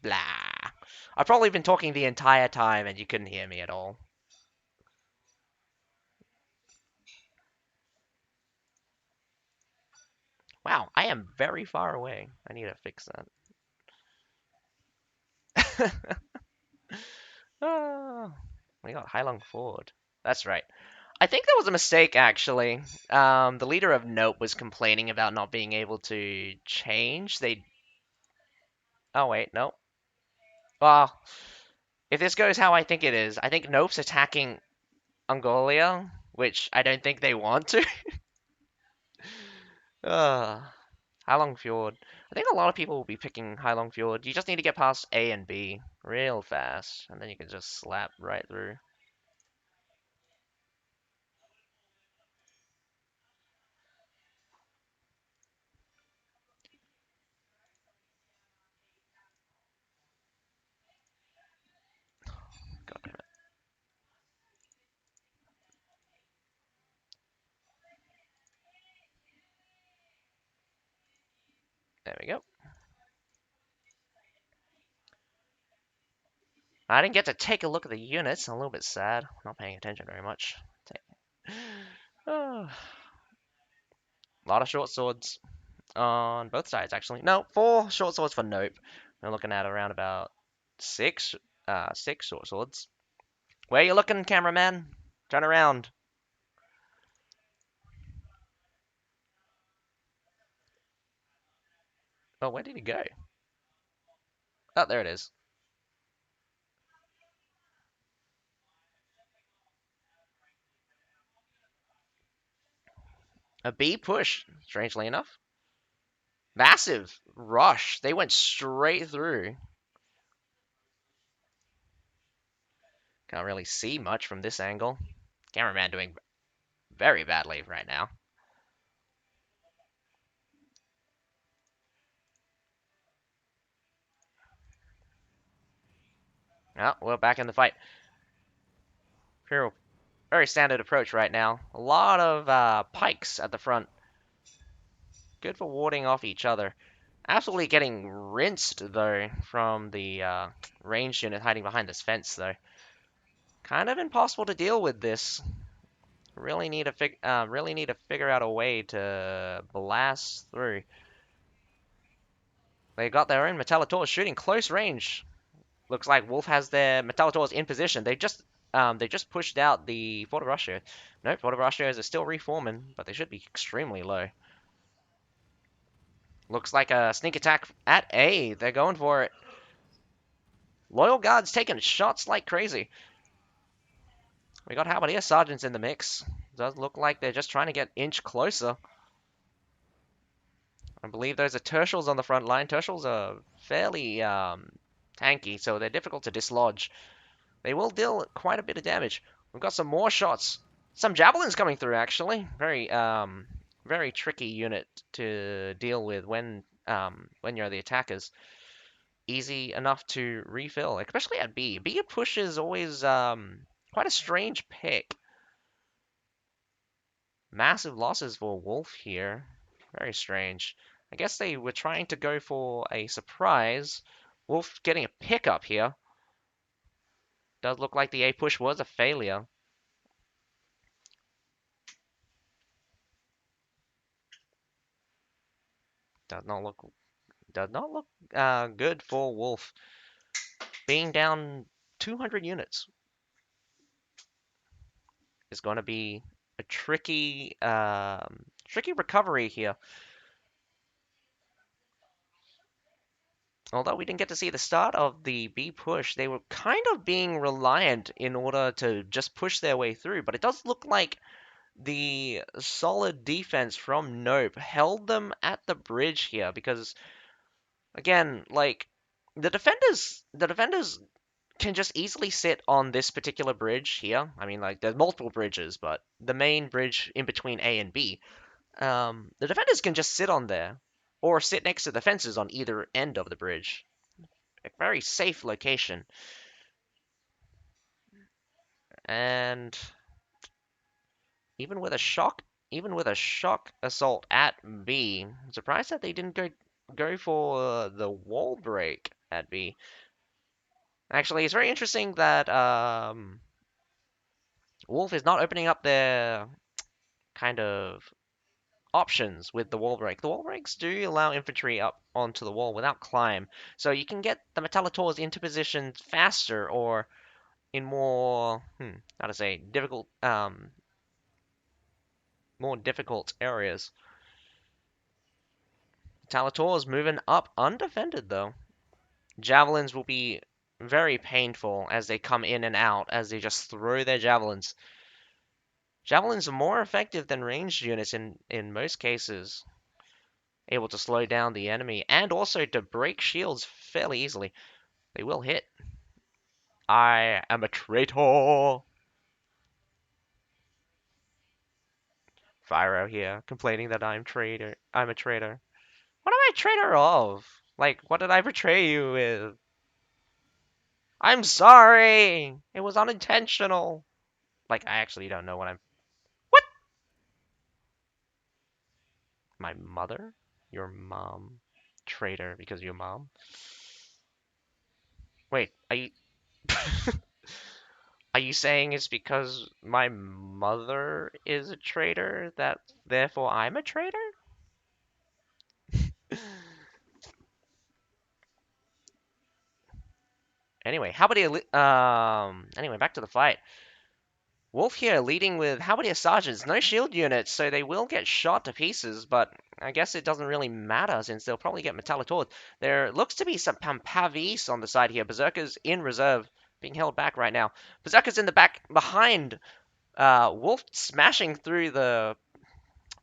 Blah. I've probably been talking the entire time and you couldn't hear me at all. Wow, I am very far away. I need to fix that. Ah, we got Heilong Ford. That's right. I think that was a mistake, actually. The leader of Nope was complaining about not being able to change. Oh, wait, no. Well, if this goes how I think it is, I think Nope's attacking Mongolia, which I don't think they want to. uh, Heilong Fjord. I think a lot of people will be picking Heilong Fjord. You just need to get past A and B real fast, and then you can just slap right through. God damn it. There we go. I didn't get to take a look at the units. I'm a little bit sad. Not paying attention very much. A lot of short swords on both sides, actually. No, 4 short swords for Nope. We're looking at around about 6, 6 short swords. Where you looking, cameraman? Turn around. Oh, where did he go? Oh, there it is. A B push, strangely enough. Massive rush. They went straight through. Can't really see much from this angle. Cameraman doing very badly right now. Oh, we're back in the fight. Very standard approach right now. A lot of pikes at the front. Good for warding off each other. Absolutely getting rinsed, though, from the ranged unit hiding behind this fence, though. Kind of impossible to deal with this. Really need to figure out a way to blast through. They got their own Metallitators shooting close range. Looks like Wolf has their Metallitators in position. They just pushed out the Fort of Russia. Nope, Fort of Russia are still reforming, but they should be extremely low. Looks like a sneak attack at A. They're going for it. Loyal Guard's taking shots like crazy. We got Halberdier Sergeants in the mix. Does look like they're just trying to get inch closer. I believe those are Tertials on the front line. Tertials are fairly tanky, so they're difficult to dislodge. They will deal quite a bit of damage. We've got some more shots. Some javelins coming through, actually. Very tricky unit to deal with when you're the attackers. Easy enough to refill, especially at B. B push is always quite a strange pick. Massive losses for Wolf here. Very strange. I guess they were trying to go for a surprise. Wolf getting a pickup here. Does look like the A push was a failure. Does not look good for Wolf. Being down 200 units is going to be a tricky recovery here. Although we didn't get to see the start of the B push, they were kind of being reliant in order to just push their way through. But it does look like the solid defense from Nope held them at the bridge here because, again, like the defenders can just easily sit on this particular bridge here. I mean, like, there's multiple bridges, but the main bridge in between A and B, the defenders can just sit on there or sit next to the fences on either end of the bridge. A very safe location. And even with a shock, even with a shock assault at B, I'm surprised that they didn't go for the wall break. at B. Actually, it's very interesting that Wolf is not opening up their kind of options with the wall break. The wall breaks do allow infantry up onto the wall without climb, so you can get the Metallitors into position faster or in more, how to say, difficult, more difficult areas. Metallitors moving up undefended though. Javelins will be very painful as they come in and out, as they just throw their javelins. Javelins are more effective than ranged units in most cases, able to slow down the enemy and also to break shields fairly easily. They will hit. I am a traitor. Fyro here, complaining that I'm traitor. I'm a traitor. What am I a traitor of? Like, what did I betray you with? I'm sorry. It was unintentional. Like, I actually don't know what I'm. What? My mother? Your mom? Traitor because your mom? Wait, are you? Are you saying it's because my mother is a traitor that therefore I'm a traitor? Anyway, how about anyway, back to the fight. Wolf here leading with how about sergeants? No shield units, so they will get shot to pieces, but I guess it doesn't really matter since they'll probably get Metallitors. There looks to be some Pampavis on the side here. Berserkers in reserve, being held back right now. Berserkers in the back behind. Wolf smashing through the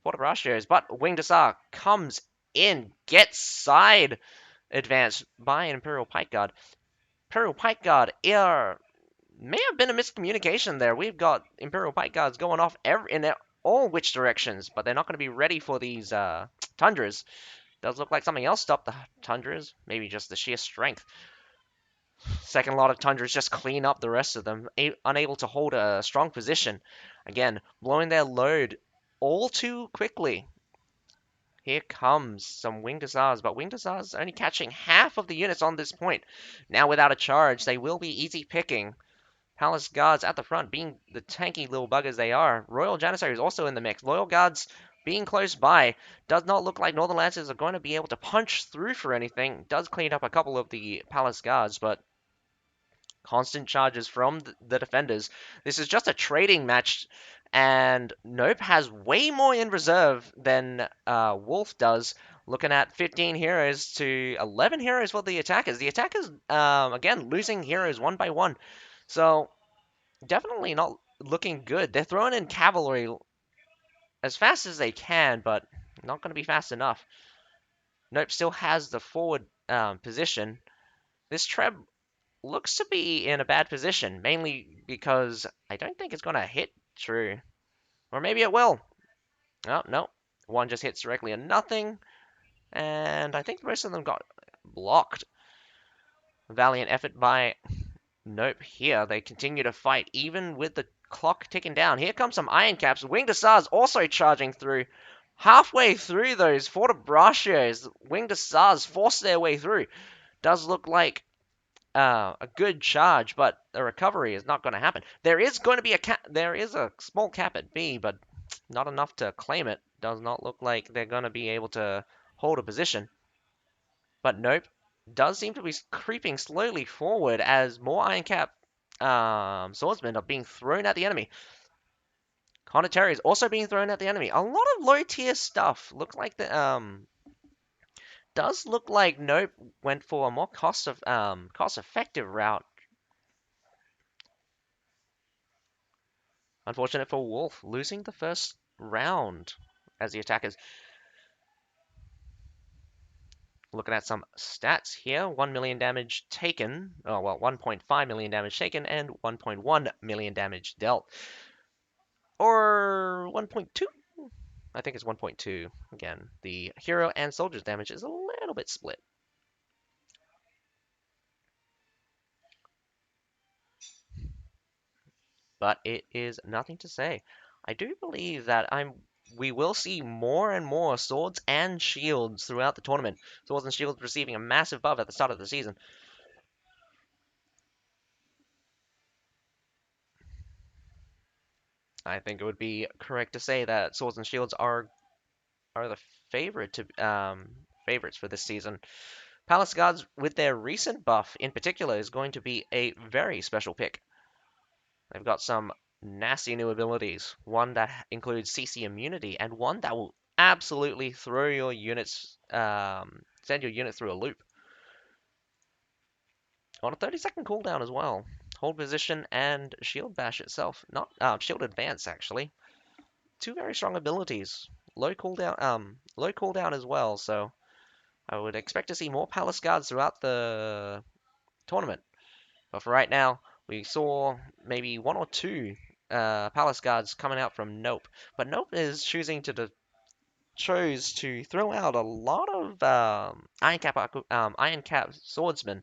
Fortibraccios, but Winged Hussar comes in, gets side advanced by an Imperial Pike Guard. Imperial Pike Guard may have been a miscommunication there. We've got Imperial Pike Guards going off in all which directions, but they're not going to be ready for these Tundras. Does look like something else stopped the Tundras, maybe just the sheer strength. Second lot of Tundras just clean up the rest of them, unable to hold a strong position. Again, blowing their load all too quickly. Here comes some Winged Hussars, but Winged Hussars only catching half of the units on this point. Now without a charge, they will be easy picking. Palace Guards at the front, being the tanky little buggers they are. Royal Janissaries also in the mix. Loyal Guards being close by. Does not look like Northern Lancers are going to be able to punch through for anything. Does clean up a couple of the Palace Guards, but constant charges from the defenders. This is just a trading match, and Nope has way more in reserve than Wolf does. Looking at 15 heroes to 11 heroes for the attackers. The attackers, again, losing heroes one by one. So, definitely not looking good. They're throwing in cavalry as fast as they can, but not going to be fast enough. Nope still has the forward position. This Treb looks to be in a bad position, mainly because I don't think it's going to hit true. Or maybe it will. Oh, no. One just hits directly on nothing. And I think most of them got blocked. Valiant effort by Nope here. They continue to fight, even with the clock ticking down. Here comes some Iron Caps. Winged Hussars also charging through. Halfway through those Fortibraccios, Winged Hussars force their way through. Does look like a good charge, but a recovery is not going to happen. There is going to be there is a small cap at B, but not enough to claim it. Does not look like they're going to be able to hold a position. But nope, does seem to be creeping slowly forward as more Iron Cap swordsmen are being thrown at the enemy. Condottieri is also being thrown at the enemy. A lot of low tier stuff. Looks like the does look like Nope went for a more cost effective route. Unfortunate for Wolf, losing the first round as the attackers. Looking at some stats here, 1 million damage taken, oh well, 1.5 million damage taken and 1.1 million damage dealt. Or 1.2? I think it's 1.2. Again, the hero and soldier's damage is a little bit split. But it is nothing to say. I do believe that I'm we will see more and more swords and shields throughout the tournament. Swords and shields receiving a massive buff at the start of the season. I think it would be correct to say that swords and shields are the favorites for this season. Palace Guards, with their recent buff in particular, is going to be a very special pick. They've got some nasty new abilities. One that includes CC immunity, and one that will absolutely throw your units, send your unit through a loop. On a 30-second cooldown as well. Hold position and shield bash itself. Not shield advance actually. Two very strong abilities. Low cooldown as well. So I would expect to see more Palace Guards throughout the tournament. But for right now, we saw maybe one or two Palace Guards coming out from Nope. But Nope is choosing to chose to throw out a lot of Iron Cap swordsmen.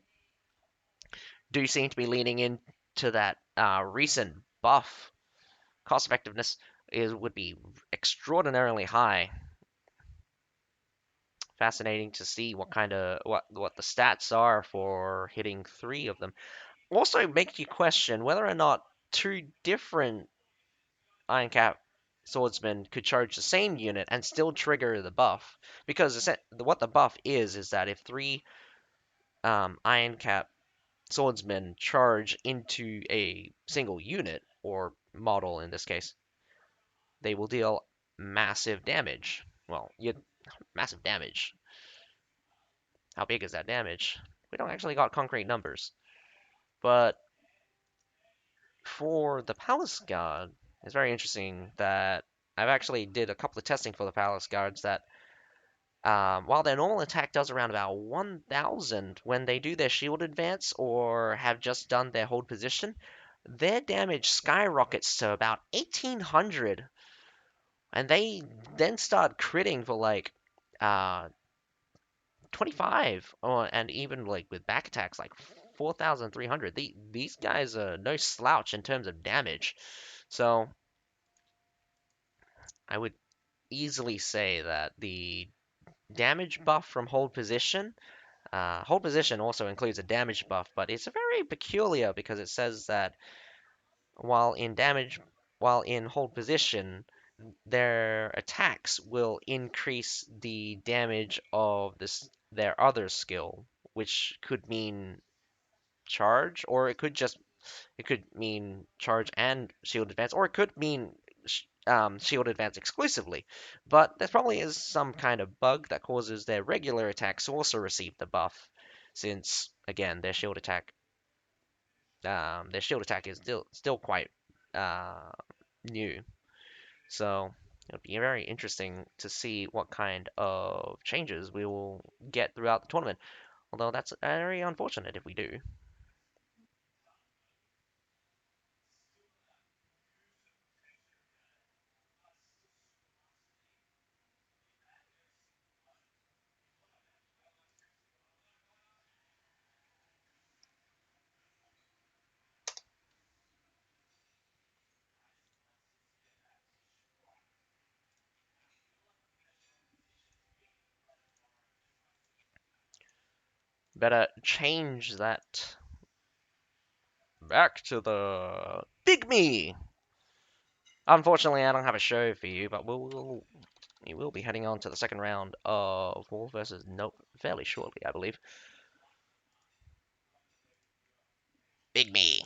Do seem to be leaning into that recent buff. Cost effectiveness would be extraordinarily high. Fascinating to see what the stats are for hitting three of them. Also makes you question whether or not two different Iron Cap swordsmen could charge the same unit and still trigger the buff. Because what the buff is that if three Iron Cap swordsmen charge into a single unit, or model in this case, they will deal massive damage. Well, massive damage. How big is that damage? We don't actually got concrete numbers. But for the Palace Guard, it's very interesting that I've actually did a couple of testing for the Palace Guards that while their normal attack does around about 1,000 when they do their shield advance or have just done their hold position, their damage skyrockets to about 1,800. And they then start critting for like uh, 25, and even like with back attacks like 4,300. These guys are no slouch in terms of damage. So I would easily say that the damage buff from hold position also includes a damage buff, but it's very peculiar because it says that while in damage, while in hold position, their attacks will increase the damage of their other skill, which could mean charge, or it could mean charge and shield advance, or it could mean shield advance exclusively. But there probably is some kind of bug that causes their regular attacks to also receive the buff, since again their shield attack is still quite uh, new. So it would be very interesting to see what kind of changes we will get throughout the tournament. Although that's very unfortunate if we do. Better change that back to the big me. Unfortunately, I don't have a show for you, but we will be heading on to the second round of Wolf versus Nope fairly shortly, I believe. Big me.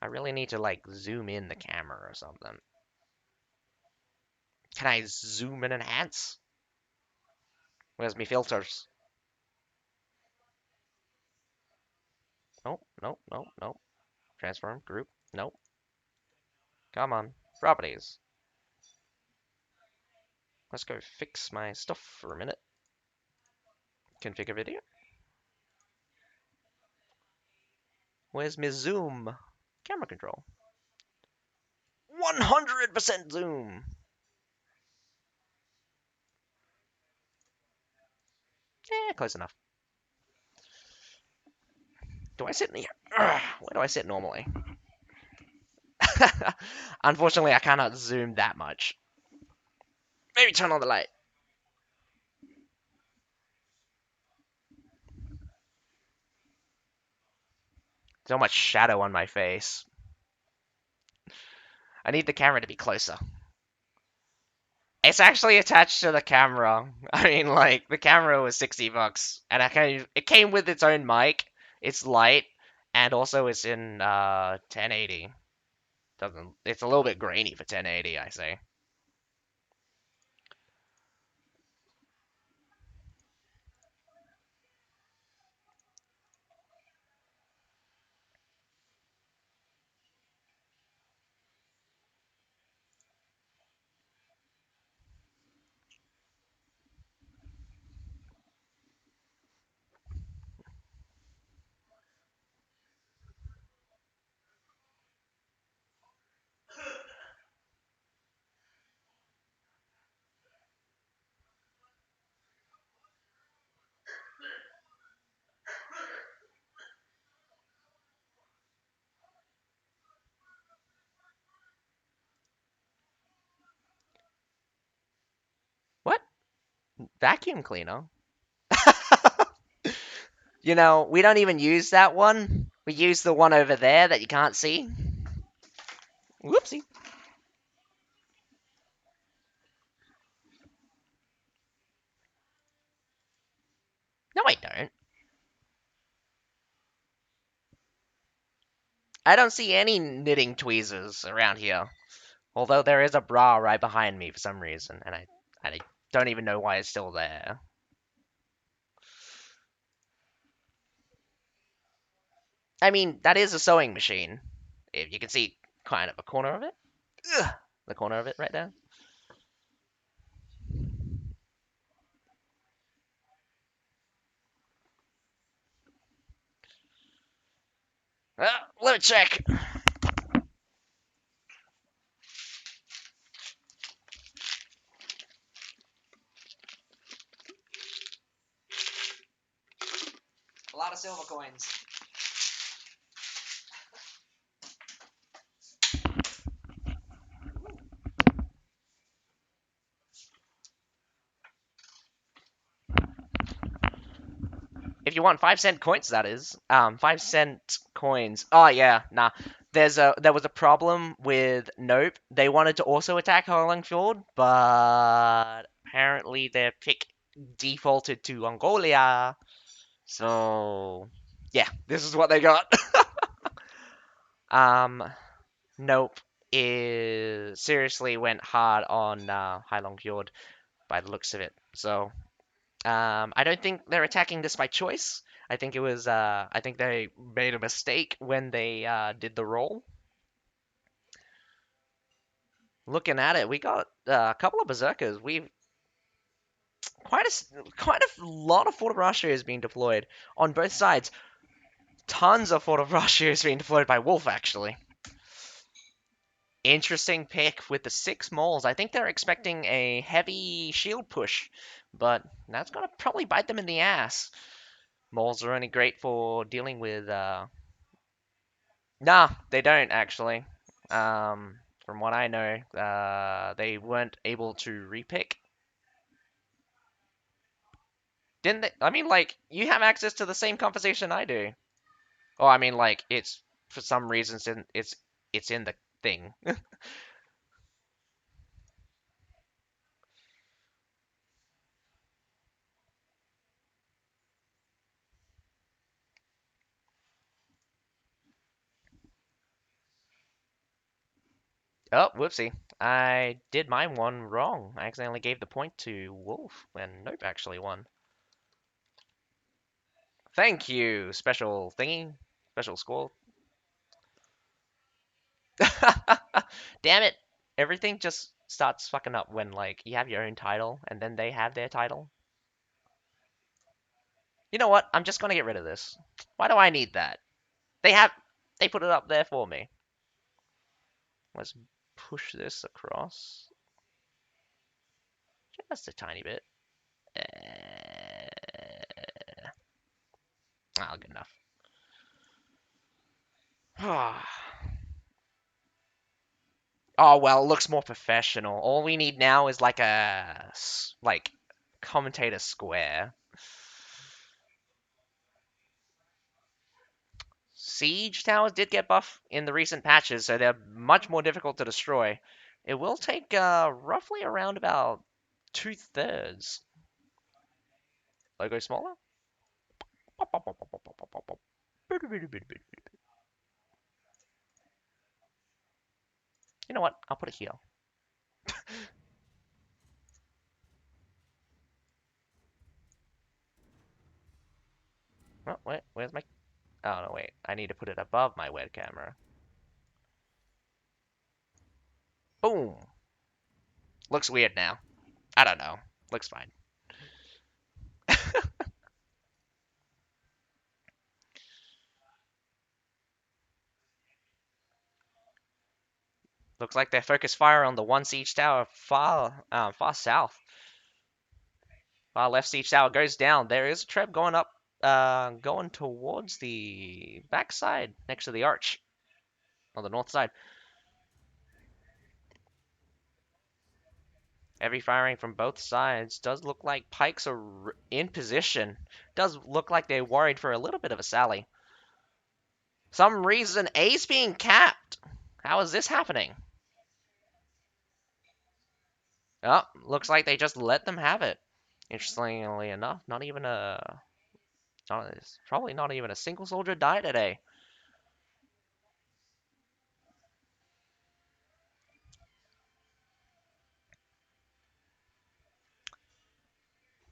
I really need to like zoom in the camera or something. Can I zoom and enhance? Where's me filters? Nope, nope, nope, nope. Transform, group, nope. Come on. Properties. Let's go fix my stuff for a minute. Configure video. Where's my zoom? Camera control. 100% zoom. Yeah, close enough. Do I sit in here? Where do I sit normally? Unfortunately, I cannot zoom that much. Maybe turn on the light. So much shadow on my face. I need the camera to be closer. It's actually attached to the camera. I mean, like, the camera was 60 bucks, and it came with its own mic, it's light, and also it's in 1080. Doesn't It's a little bit grainy for 1080, I say. What? Vacuum cleaner? You know, we don't even use that one. We use the one over there that you can't see. Whoopsie. No, I don't. I don't see any knitting tweezers around here. Although there is a bra right behind me for some reason, and I don't even know why it's still there. I mean, that is a sewing machine. If you can see kind of a corner of it. Ugh, the corner of it right there. Let me check. A lot of silver coins. If you want 5-cent coins, that is. 5-cent coins. Oh yeah, nah. There was a problem with Nope. They wanted to also attack Harlingfjord, but apparently their pick defaulted to Mongolia. So yeah, this is what they got. um, Nope is seriously went hard on Heilongfjord by the looks of it. So I don't think they're attacking this by choice. I think it was. I think they made a mistake when they did the roll. Looking at it, we got a couple of berserkers. We've quite a lot of Fort of Russia is being deployed on both sides. Tons of Fort of Russia is being deployed by Wolf, actually. Interesting pick with the 6 moles. I think they're expecting a heavy shield push, but that's gonna probably bite them in the ass. Moles are only great for dealing with Nah, they don't actually. From what I know, they weren't able to repick. Didn't they? I mean, like, you have access to the same conversation I do. Oh, I mean, like, it's for some reasons it's in the thing. Oh, whoopsie. I did my one wrong. I accidentally gave the point to Wolf when Nope actually won. Thank you, special thingy, special score. Damn it. Everything just starts fucking up when like you have your own title and then they have their title. You know what? I'm just gonna get rid of this. Why do I need that? They have they put it up there for me. Let's push this across. Just a tiny bit. Oh, good enough. Oh well, it looks more professional. All we need now is like like commentator square. Siege towers did get buff in the recent patches, so they're much more difficult to destroy. It will take roughly around about 2/3. Logo smaller? You know what? I'll put it here. Oh, wait, where's my... Oh, no, wait. I need to put it above my web camera. Boom! Looks weird now. I don't know. Looks fine. Looks like they focus fire on the one siege tower far south. Far left siege tower goes down. There is a trap going up, going towards the backside next to the arch on the north side. Heavy firing from both sides. Does look like pikes are in position. Does look like they're worried for a little bit of a sally. Some reason A's being capped. How is this happening? Oh, looks like they just let them have it. Interestingly enough, not even a, probably not even a single soldier died today.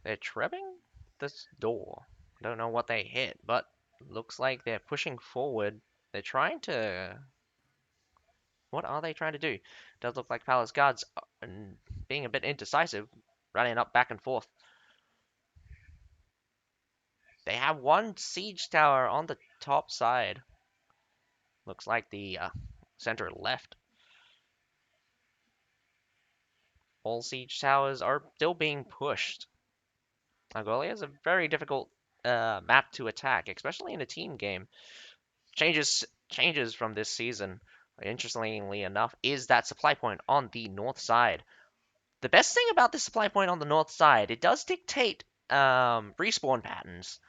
They're trebbing this door. I don't know what they hit, but looks like they're pushing forward. They're trying to... What are they trying to do? Does look like Palace Guards are being a bit indecisive, running up back and forth. They have one siege tower on the top side. Looks like the center left. All siege towers are still being pushed. Mongolia is a very difficult map to attack, especially in a team game. Changes from this season, interestingly enough, is that supply point on the north side. The best thing about this supply point on the north side, it does dictate respawn patterns.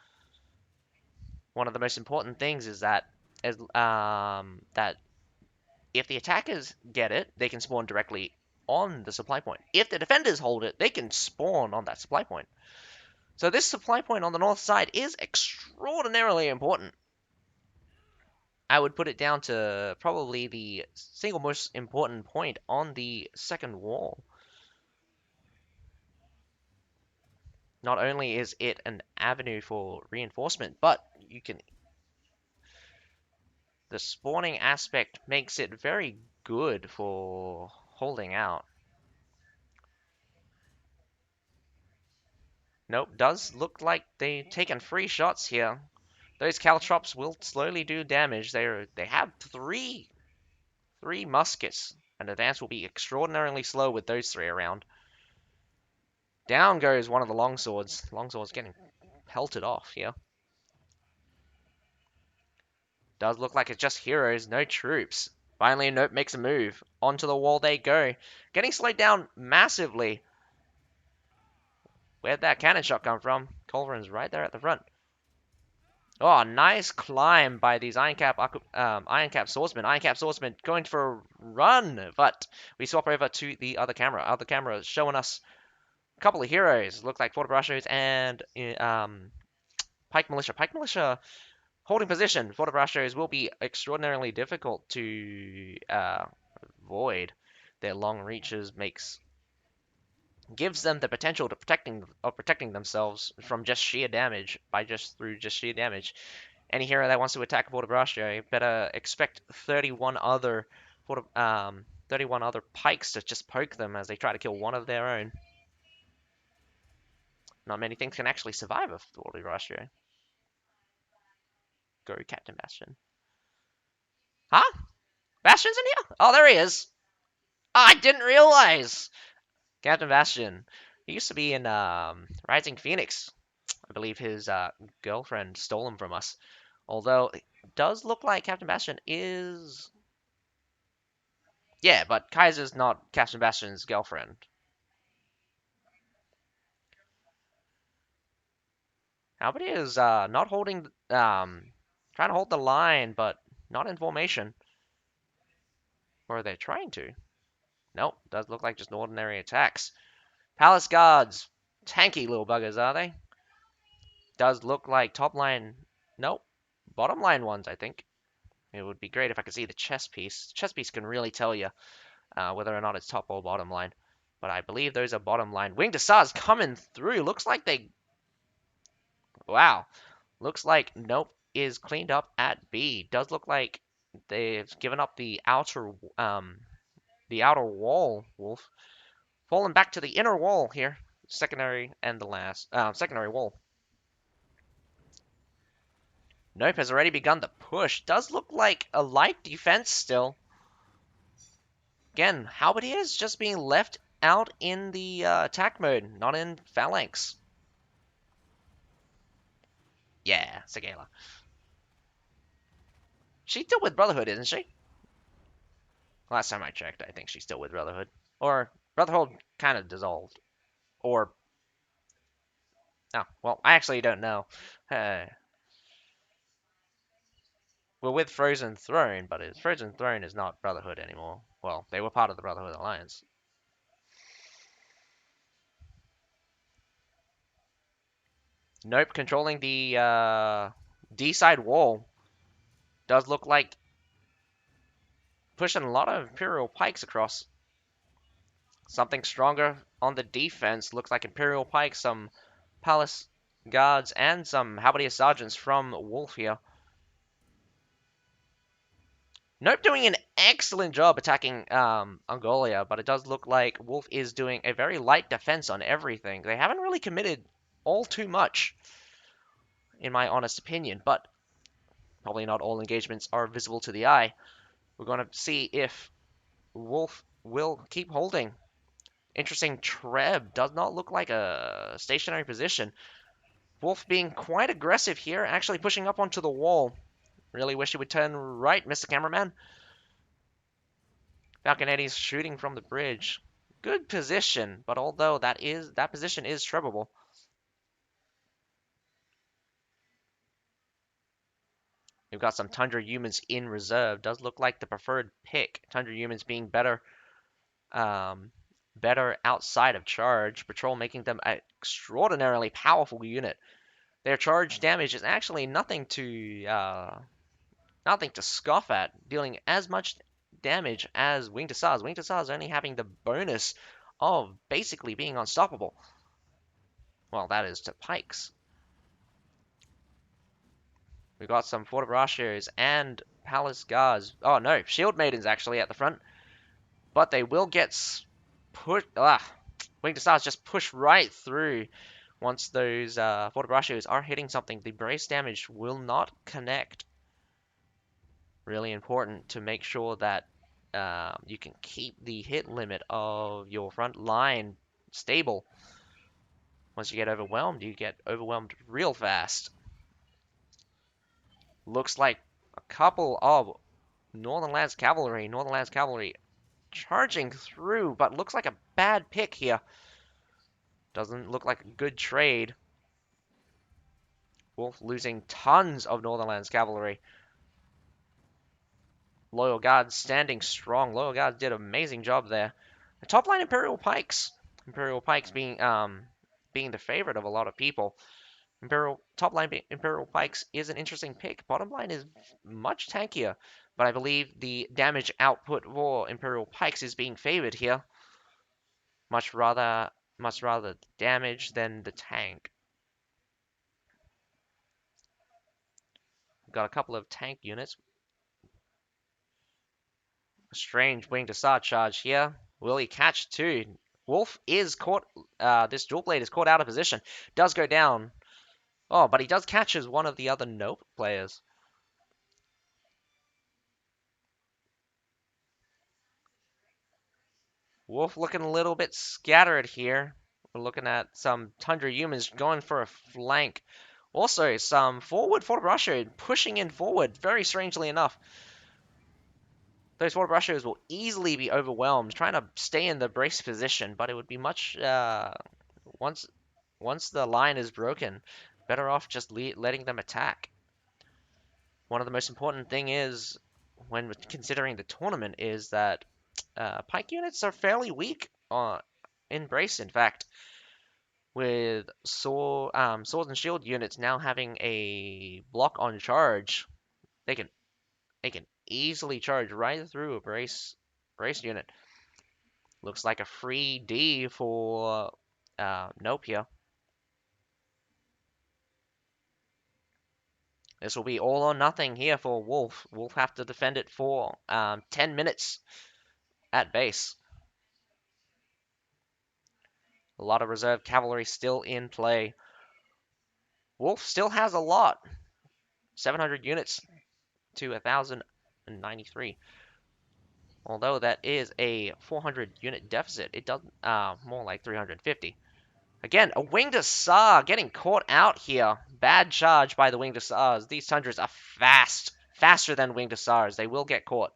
One of the most important things is that if the attackers get it, they can spawn directly on the supply point. If the defenders hold it, they can spawn on that supply point. So this supply point on the north side is extraordinarily important. I would put it down to probably the single most important point on the second wall. Not only is it an avenue for reinforcement, but you can... The spawning aspect makes it very good for holding out. Nope, does look like they've taken 3 shots here. Those caltrops will slowly do damage. They have three muskets, and advance will be extraordinarily slow with those 3 around. Down goes one of the longswords. Longsword's getting pelted off here. Does look like it's just heroes, no troops. Finally, Nope makes a move. Onto the wall they go. Getting slowed down massively. Where'd that cannon shot come from? Culverin's right there at the front. Oh, nice climb by these Iron Cap swordsmen. Iron Cap swordsmen going for a run, but we swap over to the other camera. Other camera is showing us a couple of heroes. Look like Fortabrachos and Pike Militia. Pike Militia holding position. Fortabrachos will be extraordinarily difficult to avoid. Their long reaches gives them the potential to protecting themselves from just sheer damage through just sheer damage. Any hero that wants to attack Fortebraccio better expect 31 other 31 other pikes to just poke them as they try to kill one of their own. Not many things can actually survive a Fortebraccio. Go Captain Bastion. Huh? Bastion's in here? Oh, there he is. Oh, I didn't realize. Captain Bastion. He used to be in Rising Phoenix. I believe his girlfriend stole him from us. Although it does look like Captain Bastion is Yeah, but Kaiser's not Captain Bastion's girlfriend. Albany is not holding, trying to hold the line, but not in formation. Or are they trying to? Nope, does look like just ordinary attacks. Palace guards, tanky little buggers, are they? Does look like top line, nope, bottom line ones, I think. It would be great if I could see the chess piece. Chess piece can really tell you whether or not it's top or bottom line. But I believe those are bottom line. Winged Hussars coming through. Looks like they, wow. Looks like nope is cleaned up at B. Does look like they've given up the outer wall, Wolf. Falling back to the inner wall here. Secondary and the last secondary wall. Nope has already begun the push. Does look like a light defense still. Again, Halberdier is just being left out in the attack mode, not in phalanx. Yeah, Segala. She's still with Brotherhood, isn't she? Last time I checked, I think she's still with Brotherhood. Or Brotherhood kind of dissolved. Or, oh, well, I actually don't know. Uh, we're with Frozen Throne, but Frozen Throne is not Brotherhood anymore. Well, they were part of the Brotherhood Alliance. Nope, controlling the D side wall. Does look like pushing a lot of Imperial pikes across. Something stronger on the defense. Looks like Imperial pikes, some Palace guards, and some Halberdier sergeants from Wolf here. Nope doing an excellent job attacking Angolia, but it does look like Wolf is doing a very light defense on everything. They haven't really committed all too much, in my honest opinion, but probably not all engagements are visible to the eye. We're going to see if Wolf will keep holding. Interesting, Treb does not look like a stationary position. Wolf being quite aggressive here, actually pushing up onto the wall. Really wish he would turn right, Mr. Cameraman. Falconetti's shooting from the bridge. Good position, but although that position is trebable. We've got some Tundra humans in reserve. Does look like the preferred pick. Tundra humans being better better outside of charge. Patrol making them an extraordinarily powerful unit. Their charge damage is actually nothing to scoff at, dealing as much damage as Winged Hussars. Winged Hussars only having the bonus of basically being unstoppable. Well, that is to pikes. We've got some Fortibrachos and Palace Guards. Oh no, Shield Maidens actually at the front. But they will get pushed. Winged Hussars just push right through. Once those Fortibrachos are hitting something, the brace damage will not connect. Really important to make sure that you can keep the hit limit of your front line stable. Once you get overwhelmed real fast. Looks like a couple of Northern Lands Cavalry charging through, but looks like a bad pick here. Doesn't look like a good trade. Wolf losing tons of Northern Lands Cavalry. Loyal Guards standing strong. Loyal Guards did an amazing job there. The top line Imperial Pikes. Imperial Pikes being the favorite of a lot of people. Top line Imperial Pikes is an interesting pick. Bottom line is much tankier, but I believe the damage output for Imperial Pikes is being favored here. Much rather damage than the tank. We've got a couple of tank units. A strange Winged Hussar charge here. Will he catch two? Wolf is caught. This dual blade is caught out of position. Does go down. Oh, but he does catch as one of the other Nope players. Wolf looking a little bit scattered here. We're looking at some Tundra humans going for a flank. Also, some forward Fortibrachio pushing in forward, very strangely enough. Those forward rushers will easily be overwhelmed, trying to stay in the brace position, but it would be much once the line is broken, better off just letting them attack. One of the most important thing is when considering the tournament is that pike units are fairly weak in brace. In fact, with sword and shield units now having a block on charge, they can easily charge right through a brace unit. Looks like a free D for Nope here. This will be all or nothing here for Wolf. Wolf have to defend it for 10 minutes at base. A lot of reserve cavalry still in play. Wolf still has a lot. 700 units to 1,093. Although that is a 400 unit deficit, it does more like 350. Again, a winged Hussar getting caught out here. Bad charge by the winged Hussars. These Tundras are fast. Faster than winged Hussars. They will get caught.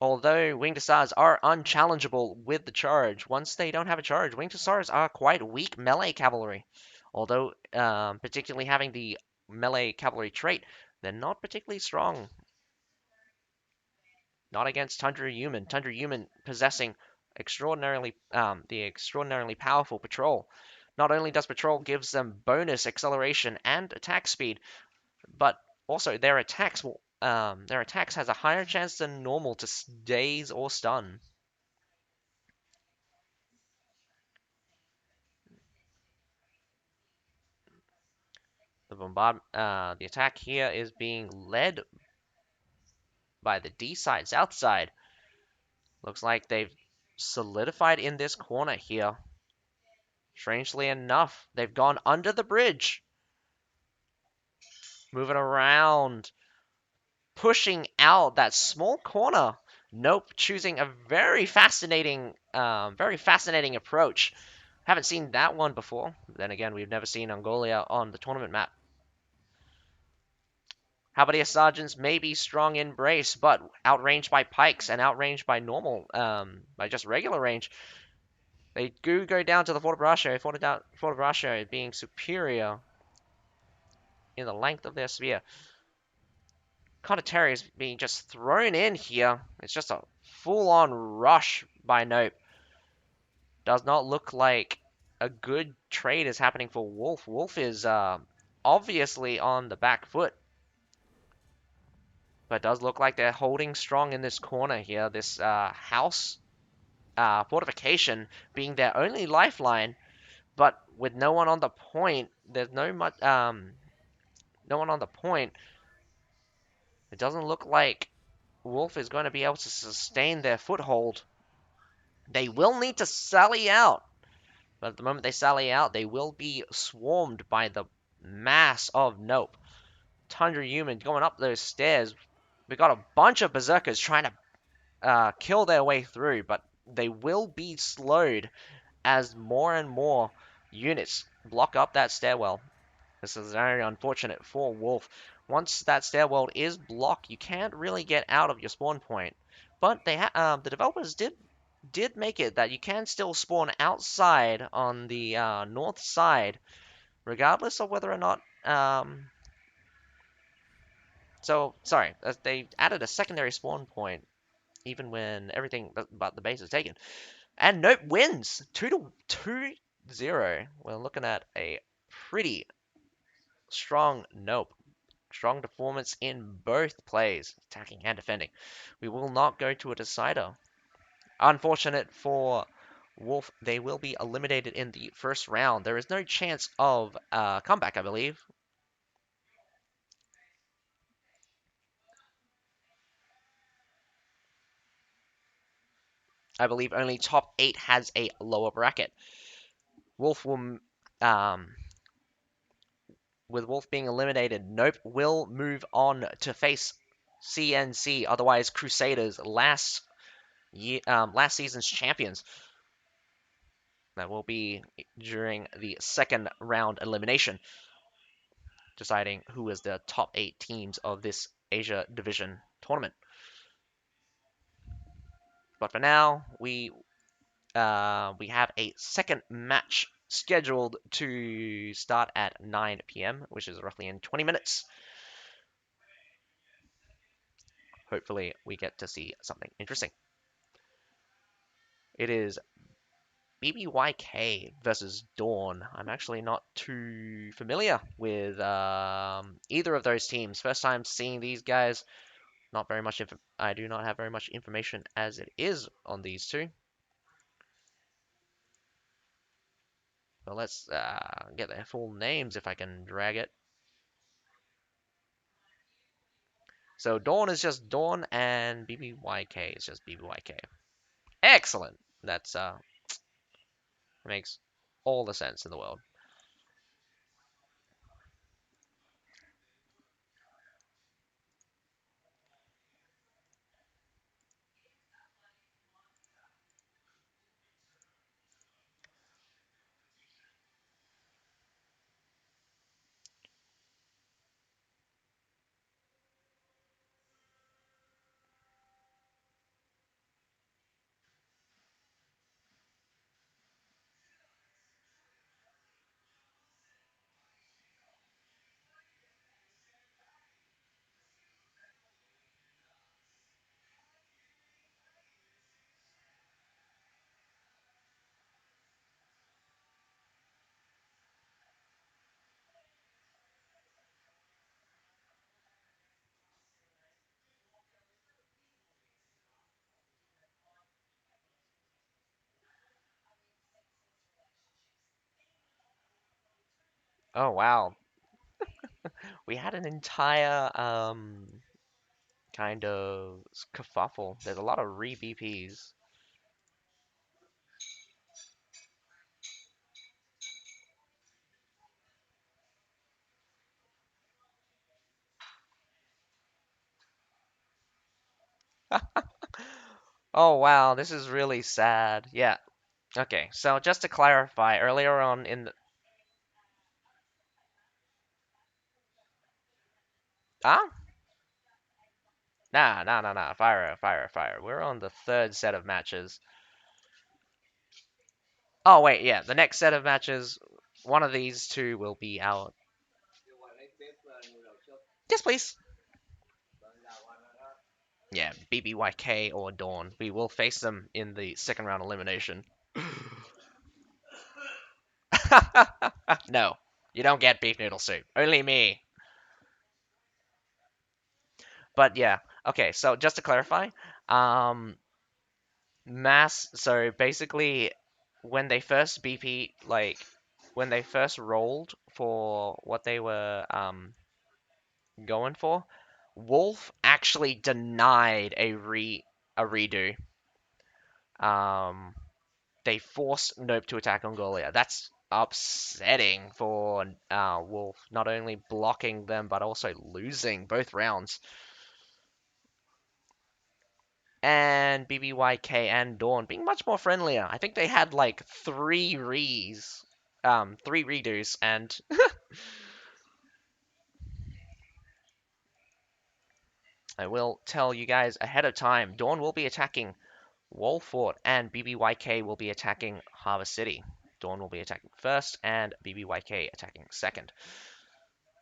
Although winged Hussars are unchallengeable with the charge, once they don't have a charge, winged Hussars are quite weak melee cavalry. Although, particularly having the melee cavalry trait, they're not particularly strong. Not against Tundra Human. Tundra Human possessing the extraordinarily powerful patrol. Not only does patrol gives them bonus acceleration and attack speed, but also their attacks has a higher chance than normal to daze or stun. The attack here is being led by the D side, south side. Looks like they've solidified in this corner here. Strangely enough, they've gone under the bridge. Moving around, pushing out that small corner. Nope, choosing a very fascinating approach. Haven't seen that one before. Then again, we've never seen Angolia on the tournament map. Halberdier sergeants may be strong in brace, but outranged by pikes and outranged by normal, by just regular range. They do go down to the Fort Brascio being superior in the length of their spear. Condottieri is being just thrown in here. It's just a full-on rush by Nope. Does not look like a good trade is happening for Wolf. Wolf is obviously on the back foot. But it does look like they're holding strong in this corner here. This house fortification being their only lifeline. But with no one on the point, there's no one on the point. It doesn't look like Wolf is going to be able to sustain their foothold. They will need to sally out. But at the moment they sally out, they will be swarmed by the mass of Nope. Tundra Human going up those stairs. We got a bunch of berserkers trying to kill their way through, but they will be slowed as more and more units block up that stairwell. This is very unfortunate for Wolf. Once that stairwell is blocked, you can't really get out of your spawn point. But the developers did make it that you can still spawn outside on the north side, regardless of whether or not. They added a secondary spawn point even when everything but the base is taken. And Nope wins 2-0. We're looking at a pretty strong Nope. Strong performance in both plays, attacking and defending. We will not go to a decider. Unfortunate for Wolf, they will be eliminated in the first round. There is no chance of comeback, I believe. I believe only top 8 has a lower bracket. Wolf will, with Wolf being eliminated, Nope will move on to face CNC, otherwise Crusaders, last season's champions. That will be during the second round elimination, deciding who is the top 8 teams of this Asia Division tournament. But for now, we have a second match scheduled to start at 9 p.m., which is roughly in 20 minutes. Hopefully, we get to see something interesting. It is BBYK versus Dawn. I'm actually not too familiar with either of those teams. First time seeing these guys. Not very much. I do not have very much information as it is on these two. But let's get their full names if I can drag it. So Dawn is just Dawn, and BBYK is just BBYK. Excellent. That's makes all the sense in the world. Oh wow, we had an entire kind of kerfuffle. There's a lot of re-BPs. Oh wow, this is really sad. Yeah. Okay, so just to clarify, earlier on in the ah nah, fire. We're on the third set of matches. Oh wait, yeah, the next set of matches, one of these two will be out. Yes, please. Yeah, BBYK or Dawn. We will face them in the second round elimination. No, you don't get beef noodle soup. Only me. But yeah, okay. So just to clarify, um, So basically, when they first BP, like when they first rolled for what they were going for, Wolf actually denied a redo. Um, they forced Nope to attack Mongolia. That's upsetting for Wolf, not only blocking them but also losing both rounds. And BBYK and Dawn being much more friendlier. I think they had like three redos, and I will tell you guys ahead of time, Dawn will be attacking Wall Fort, and BBYK will be attacking Harbor City. Dawn will be attacking first, and BBYK attacking second.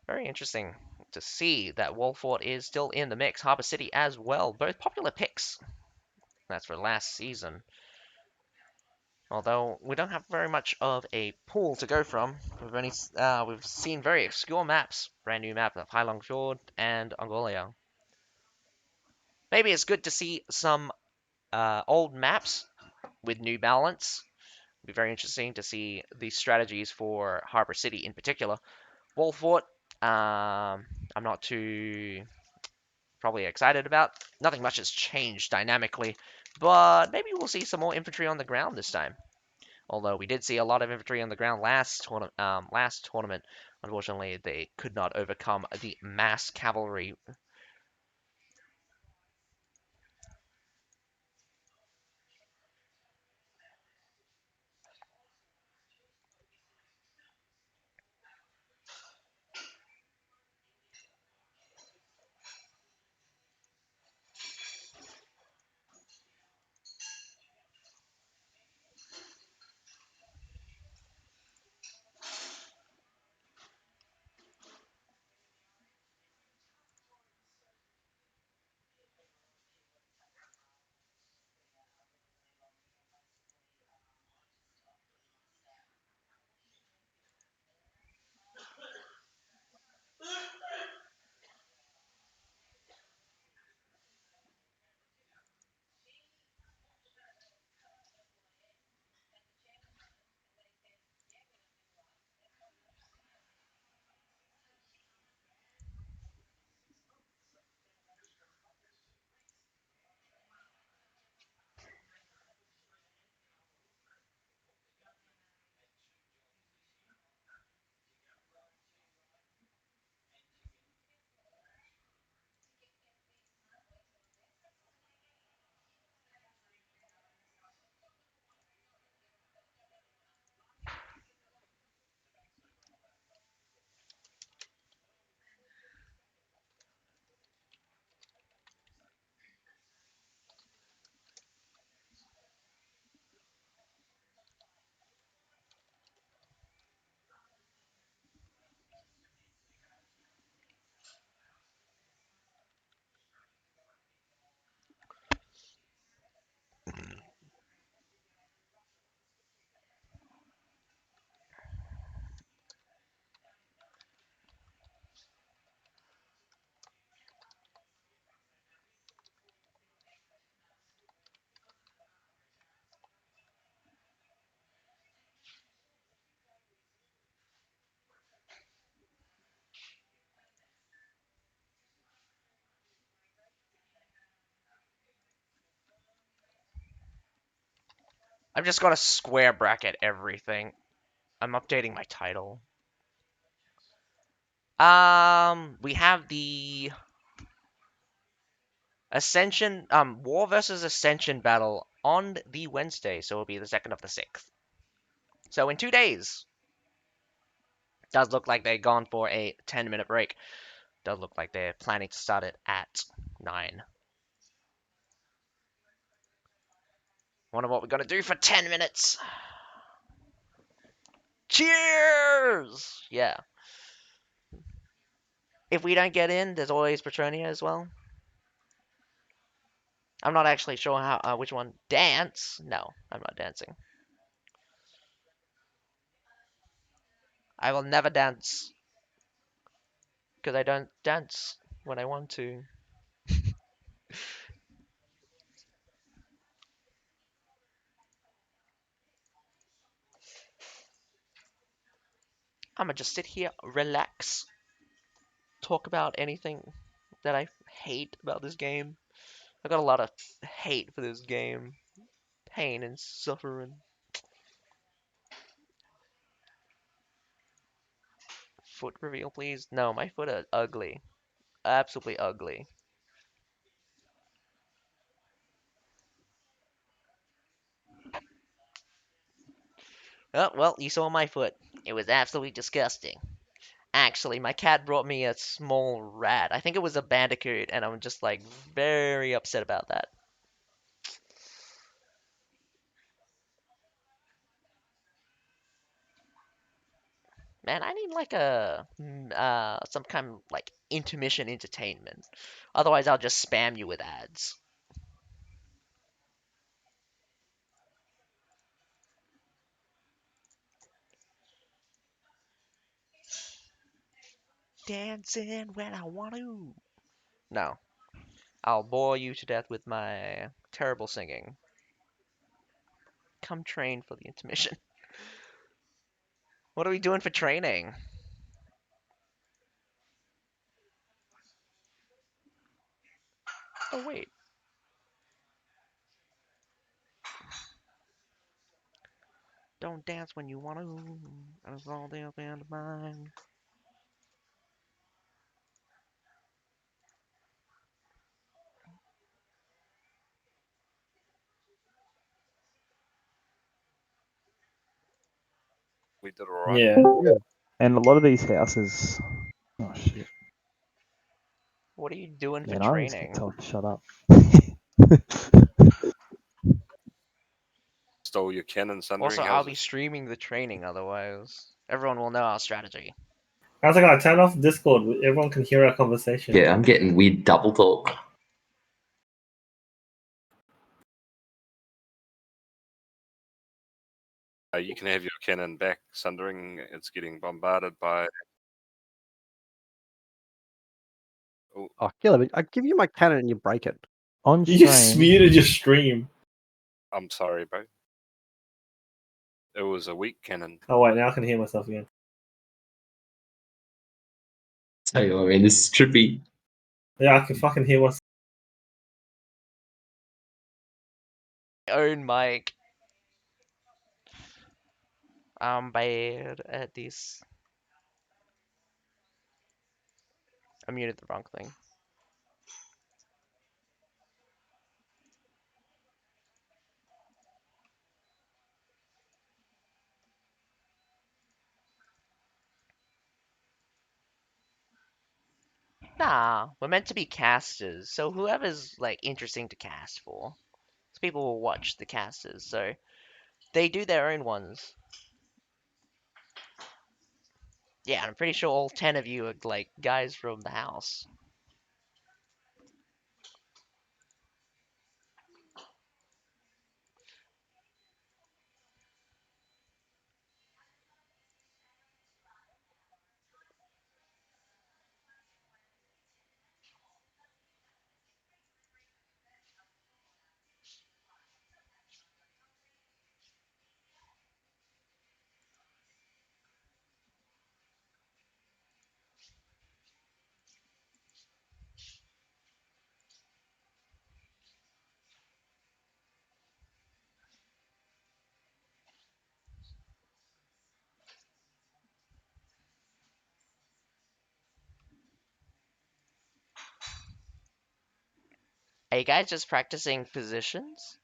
Very interesting to see that Wall Fort is still in the mix. Harbor City as well, both popular picks. That's for last season. Although we don't have very much of a pool to go from. We've seen very obscure maps. Brand new map of Hailong Fjord and Angolia. Maybe it's good to see some old maps with new balance. It'll be very interesting to see the strategies for Harbor City in particular. Wall Fort, I'm not too probably excited about. Nothing much has changed dynamically, but maybe we'll see some more infantry on the ground this time. Although we did see a lot of infantry on the ground last tournament, unfortunately they could not overcome the mass cavalry. I'm just gonna square bracket everything. I'm updating my title. We have the Ascension, War versus Ascension battle on the Wednesday, so it'll be the 2nd of the 6th. So in 2 days. Does look like they're gone for a 10-minute break. Does look like they're planning to start it at 9. Wonder what we're gonna do for 10 minutes. Cheers! Yeah. If we don't get in, there's always Petronia as well. I'm not actually sure how which one. Dance? No, I'm not dancing. I will never dance because I don't dance when I want to. I'm gonna just sit here, relax, talk about anything that I hate about this game. I got a lot of hate for this game. Pain and suffering. Foot reveal, please. No, my foot are ugly. Absolutely ugly. Oh, well, you saw my foot. It was absolutely disgusting. Actually, my cat brought me a small rat. I think it was a bandicoot, and I'm just like very upset about that. Man, I need like a some kind of like intermission entertainment. Otherwise, I'll just spam you with ads. Dancing when I want to. No, I'll bore you to death with my terrible singing. Come train for the intermission. What are we doing for training? Oh wait. Don't dance when you want to. And it's all the band of mine. We did alright. Yeah. And a lot of these houses. Oh shit. What are you doing for Man, I always get training? told to shut up. Stole your cannon sundering Also, I'll be houses. streaming the training otherwise. Everyone will know our strategy. How's it going? Turn off Discord. Everyone can hear our conversation. Yeah, I'm getting weird double talk. You can have your cannon back, Sundering. It's getting bombarded by. Oh, Oh, Gillivan, I give you my cannon and you break it. On You just stream. muted your stream. I'm sorry, bro. It was a weak cannon. Oh wait, now I can hear myself again. Tell you what, man, this is trippy. Yeah, I can fucking hear myself. Own mic. I'm bad at this. I muted the wrong thing. Nah, we're meant to be casters, so whoever's like interesting to cast for, so people will watch the casters. So they do their own ones. Yeah, I'm pretty sure all 10 of you are like guys from the house. Are you guys just practicing positions?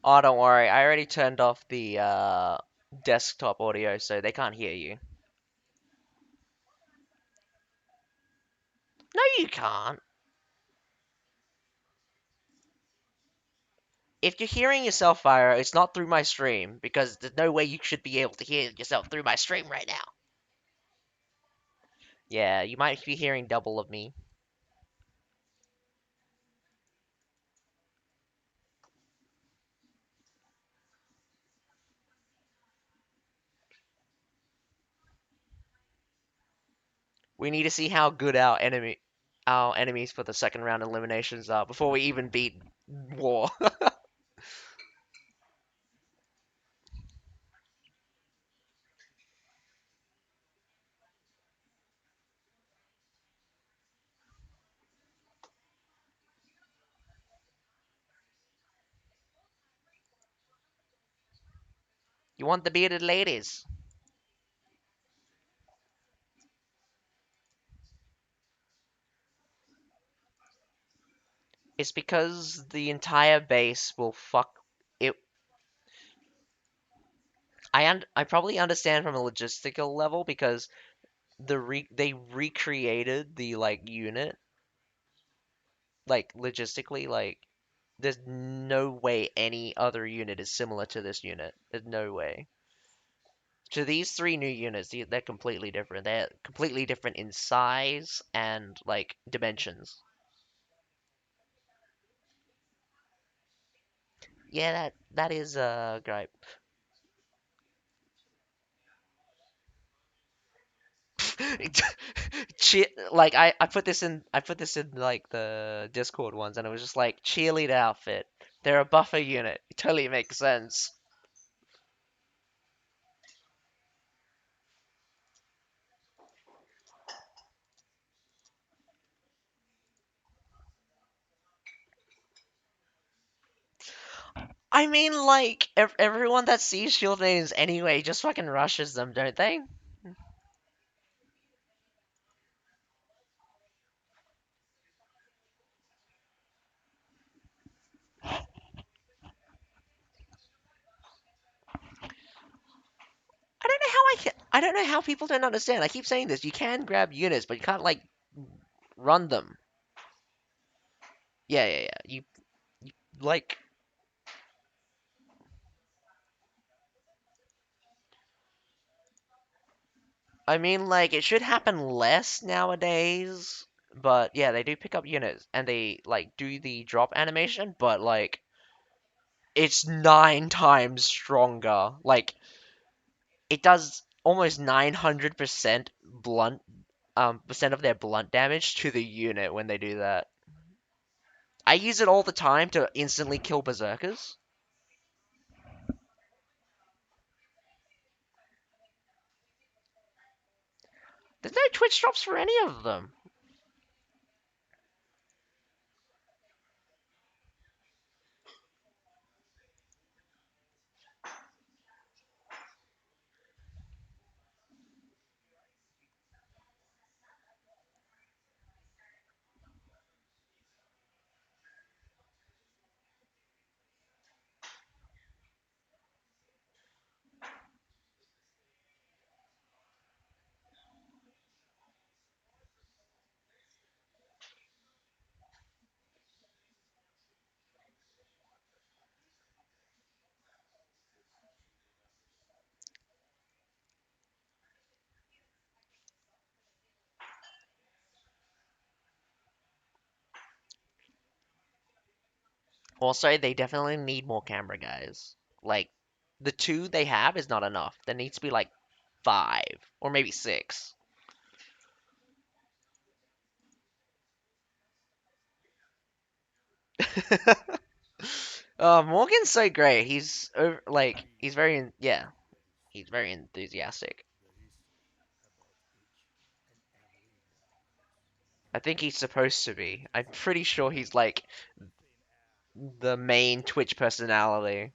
Oh, don't worry. I already turned off the desktop audio, so they can't hear you. No, you can't. If you're hearing yourself, Fire, it's not through my stream, because there's no way you should be able to hear yourself through my stream right now. Yeah, you might be hearing double of me. We need to see how good our enemies for the second round eliminations are before we even beat War. You want the bearded ladies? It's because the entire base will fuck it. I probably understand from a logistical level because they recreated the like unit like logistically like there's no way any other unit is similar to this unit. There's no way. To these three new units, they're completely different. They're completely different in size and like dimensions. Yeah, that is a gripe. Like I put this in like the Discord ones, and it was just like cheerleader outfit. They're a buffer unit. It totally makes sense. I mean, like everyone that sees shield names anyway just fucking rushes them, don't they? I don't know how people don't understand. I keep saying this. You can grab units, but you can't like run them. Yeah, yeah, yeah. You like. I mean, like it should happen less nowadays. But yeah, they do pick up units and they like do the drop animation, but like it's 9 times stronger. Like it does almost 900% blunt percent of their blunt damage to the unit when they do that. I use it all the time to instantly kill berserkers. There's no Twitch drops for any of them. Also, they definitely need more camera guys. Like, the 2 they have is not enough. There needs to be like 5 or maybe 6. Morgan's so great. He's he's very yeah, he's very enthusiastic. I think he's supposed to be. I'm pretty sure he's like the main Twitch personality.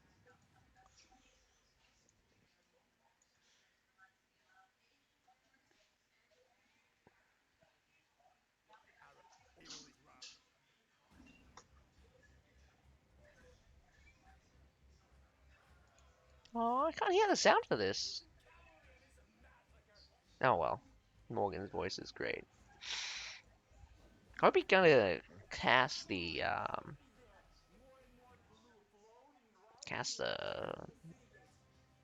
Oh, I can't hear the sound for this. Oh well. Morgan's voice is great. Hope he's gonna cast the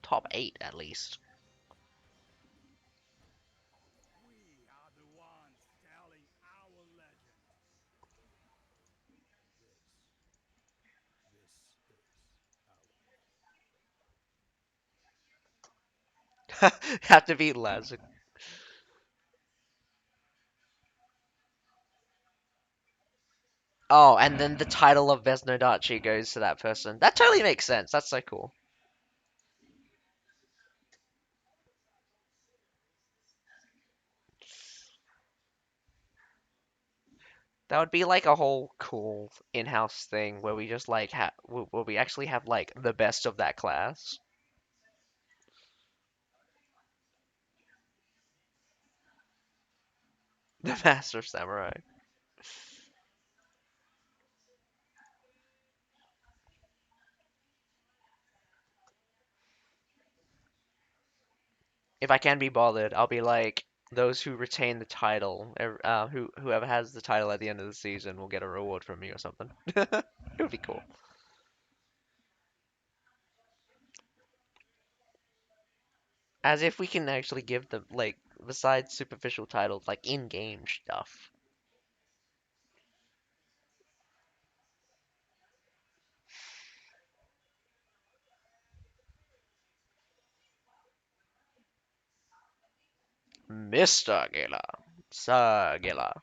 top 8 at least. Have to beat Les. Oh, and then the title of Best Nodachi goes to that person. That totally makes sense. That's so cool. That would be like a whole cool in-house thing where we just like where we actually have like the best of that class. The Master Samurai. If I can be bothered, I'll be like those who retain the title, whoever has the title at the end of the season will get a reward from me or something. It would be cool. As if we can actually give them like besides superficial titles, like in-game stuff. Mr. Aguilar. Sir Aguilar.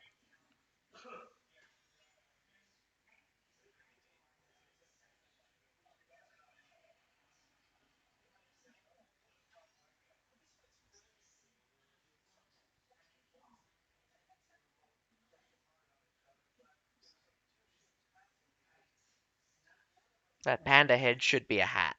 That panda head should be a hat.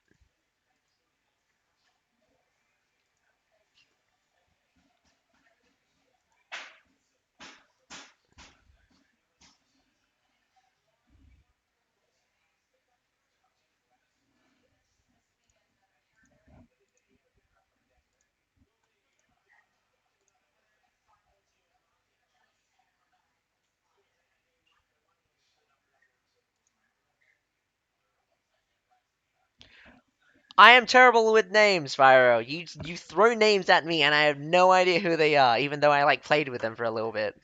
I am terrible with names, Fyro. You throw names at me and I have no idea who they are, even though I like played with them for a little bit.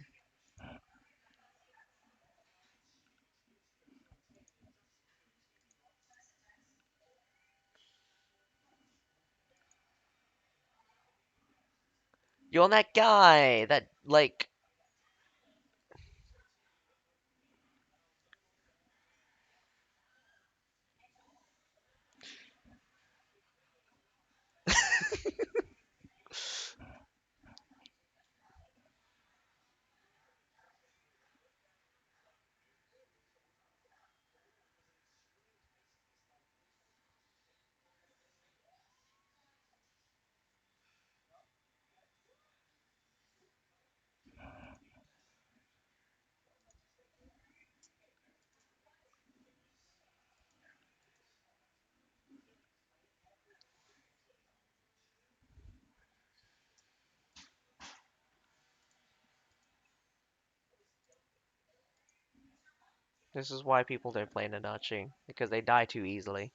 You're that guy that like this is why people don't play Nanachi because they die too easily.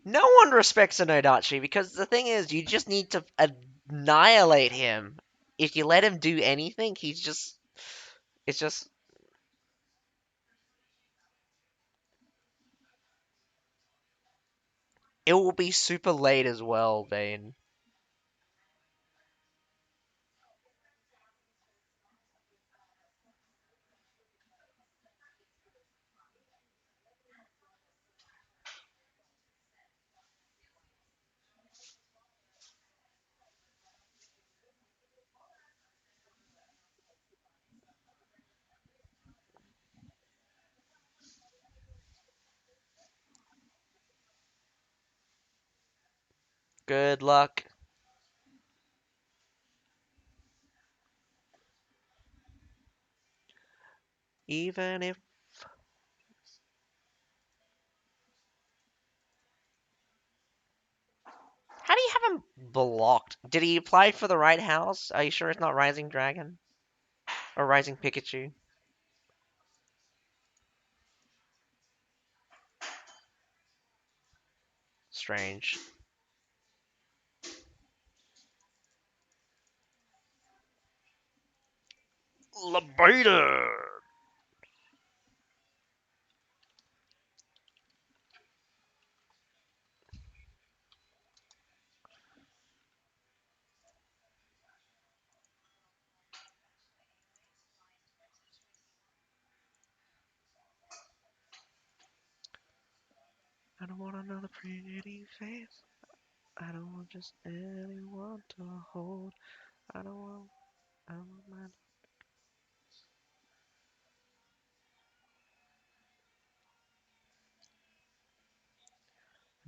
No one respects a Nodachi because the thing is, you just need to annihilate him. If you let him do anything, it's just, it will be super late as well, Bane. Good luck. Even if... How do you have him blocked? Did he apply for the right house? Are you sure it's not Rising Dragon? Or Rising Pikachu? Strange. Labader! I don't want another pretty face. I don't want just anyone to hold. I don't want... I don't want my...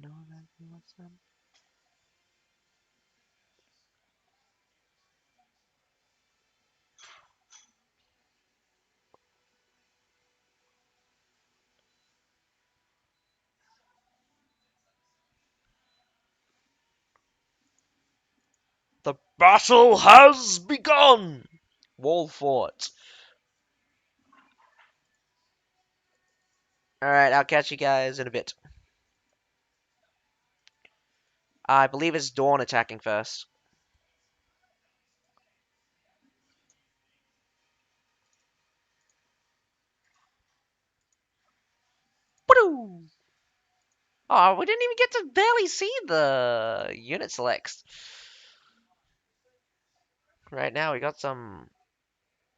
know that you want some... The battle has begun! Wall fort. Alright, I'll catch you guys in a bit. I believe it's Dawn attacking first. Woo! Oh, we didn't even get to barely see the unit selects. Right now, we got some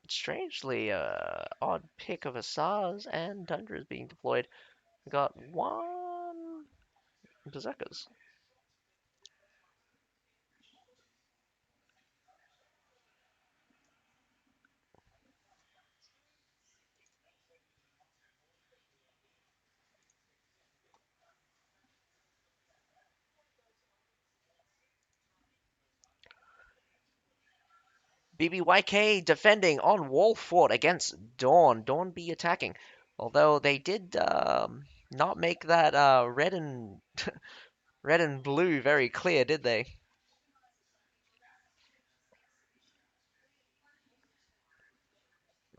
strangely odd pick of Asars and Tundras being deployed. We got one Berserkers. BBYK defending on Wall Fort against Dawn. Dawn be attacking. Although they did not make that red and red and blue very clear, did they?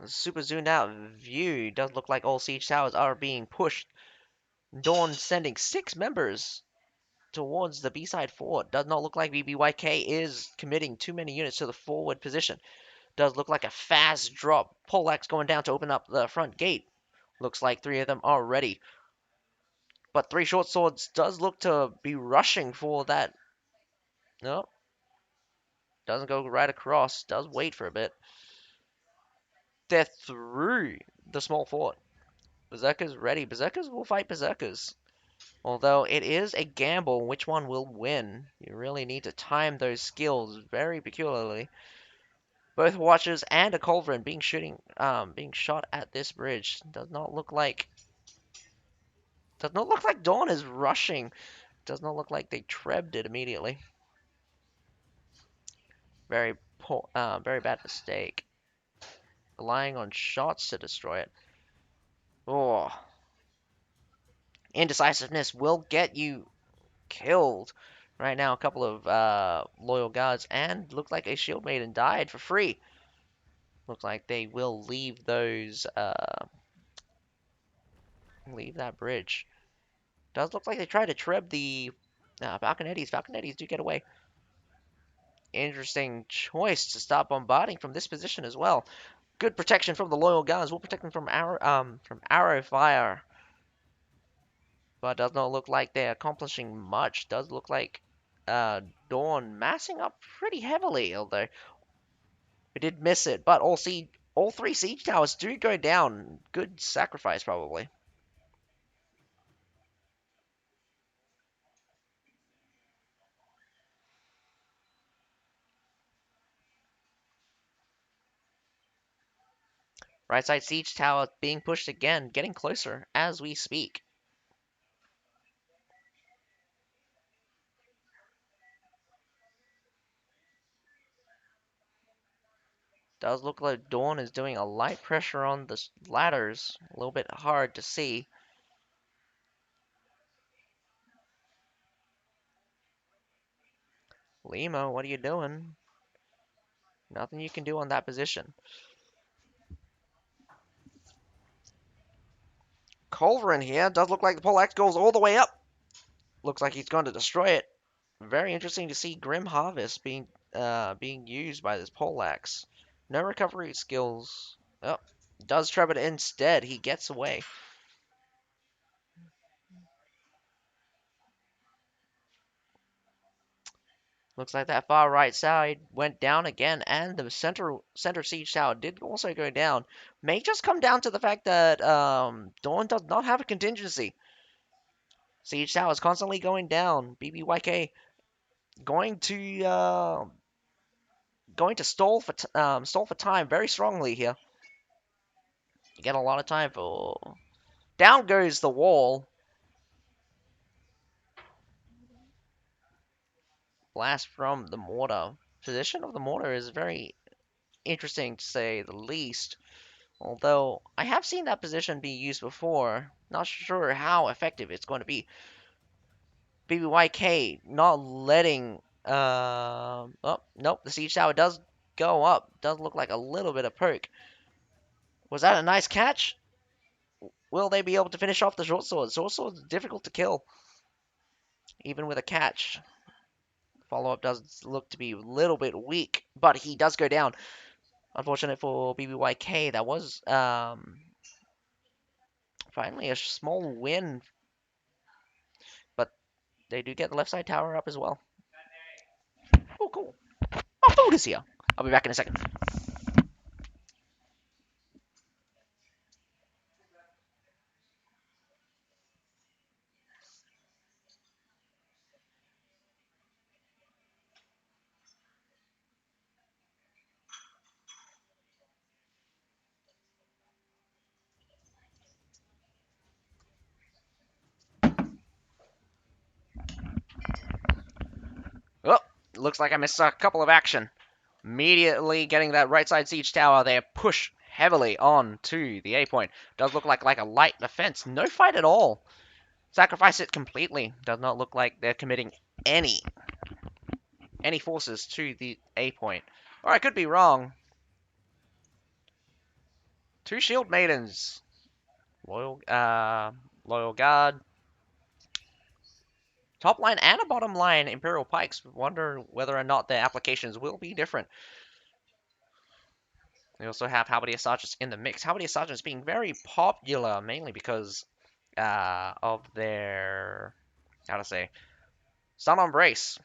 Super zoomed out view does look like all siege towers are being pushed. Dawn sending 6 members towards the B-side fort. Does not look like BBYK is committing too many units to the forward position. Does look like a fast drop. Poleaxe going down to open up the front gate. Looks like 3 of them are ready. But 3 short swords does look to be rushing for that. No. Doesn't go right across. Does wait for a bit. They're through the small fort. Berserkers ready. Berserkers will fight Berserkers. Although it is a gamble which one will win. You really need to time those skills very peculiarly. Both Watchers and a Culverin being shot at this bridge. Does not look like Dawn is rushing. Does not look like they trebbed it immediately. Very poor, very bad mistake. Relying on shots to destroy it. Oh, indecisiveness will get you killed. Right now, a couple of loyal guards and looked like a shield maiden died for free. Looks like they will leave those leave that bridge. Does look like they tried to treb the Falconettis. Falconettis do get away. Interesting choice to stop bombarding from this position as well. Good protection from the loyal guns. Will protect them from arrow fire. But does not look like they're accomplishing much. Does look like Dawn massing up pretty heavily, although we did miss it. But all 3 siege towers do go down. Good sacrifice, probably. Right side siege tower being pushed again, getting closer as we speak. Does look like Dawn is doing a light pressure on the ladders. A little bit hard to see. Limo, what are you doing? Nothing you can do on that position. Culver in here. Does look like the poleaxe goes all the way up. Looks like he's going to destroy it. Very interesting to see Grim Harvest being used by this poleaxe. No recovery skills. Oh, does trap it instead. He gets away. Looks like that far right side went down again, and the center siege tower did also go down. May just come down to the fact that Dawn does not have a contingency. Siege tower is constantly going down. BBYK going to stall for time very strongly here. You get a lot of time for. Down goes the wall. Blast from the mortar. Position of the mortar is very interesting to say the least. Although I have seen that position be used before. Not sure how effective it's going to be. BBYK not letting. Oh, nope. The siege tower does go up. Does look like a little bit of perk. Was that a nice catch? Will they be able to finish off the short sword? Short sword is difficult to kill, even with a catch. Follow-up does look to be a little bit weak, but he does go down. Unfortunate for BBYK, that was finally a small win, but they do get the left side tower up as well. Oh, cool. My food is here. I'll be back in a second. Oh, looks like I missed a couple of action. Immediately getting that right side siege tower, they push heavily on to the A point. Does look like a light defense. No fight at all. Sacrifice it completely. Does not look like they're committing any forces to the A point. Or I could be wrong. 2 shield maidens. Loyal guard. Top line and a bottom line Imperial Pikes. Wonder whether or not their applications will be different. We also have Halberdier Sergeants in the mix. Halberdier Sergeants being very popular, mainly because of their, how to say, Stun on Brace.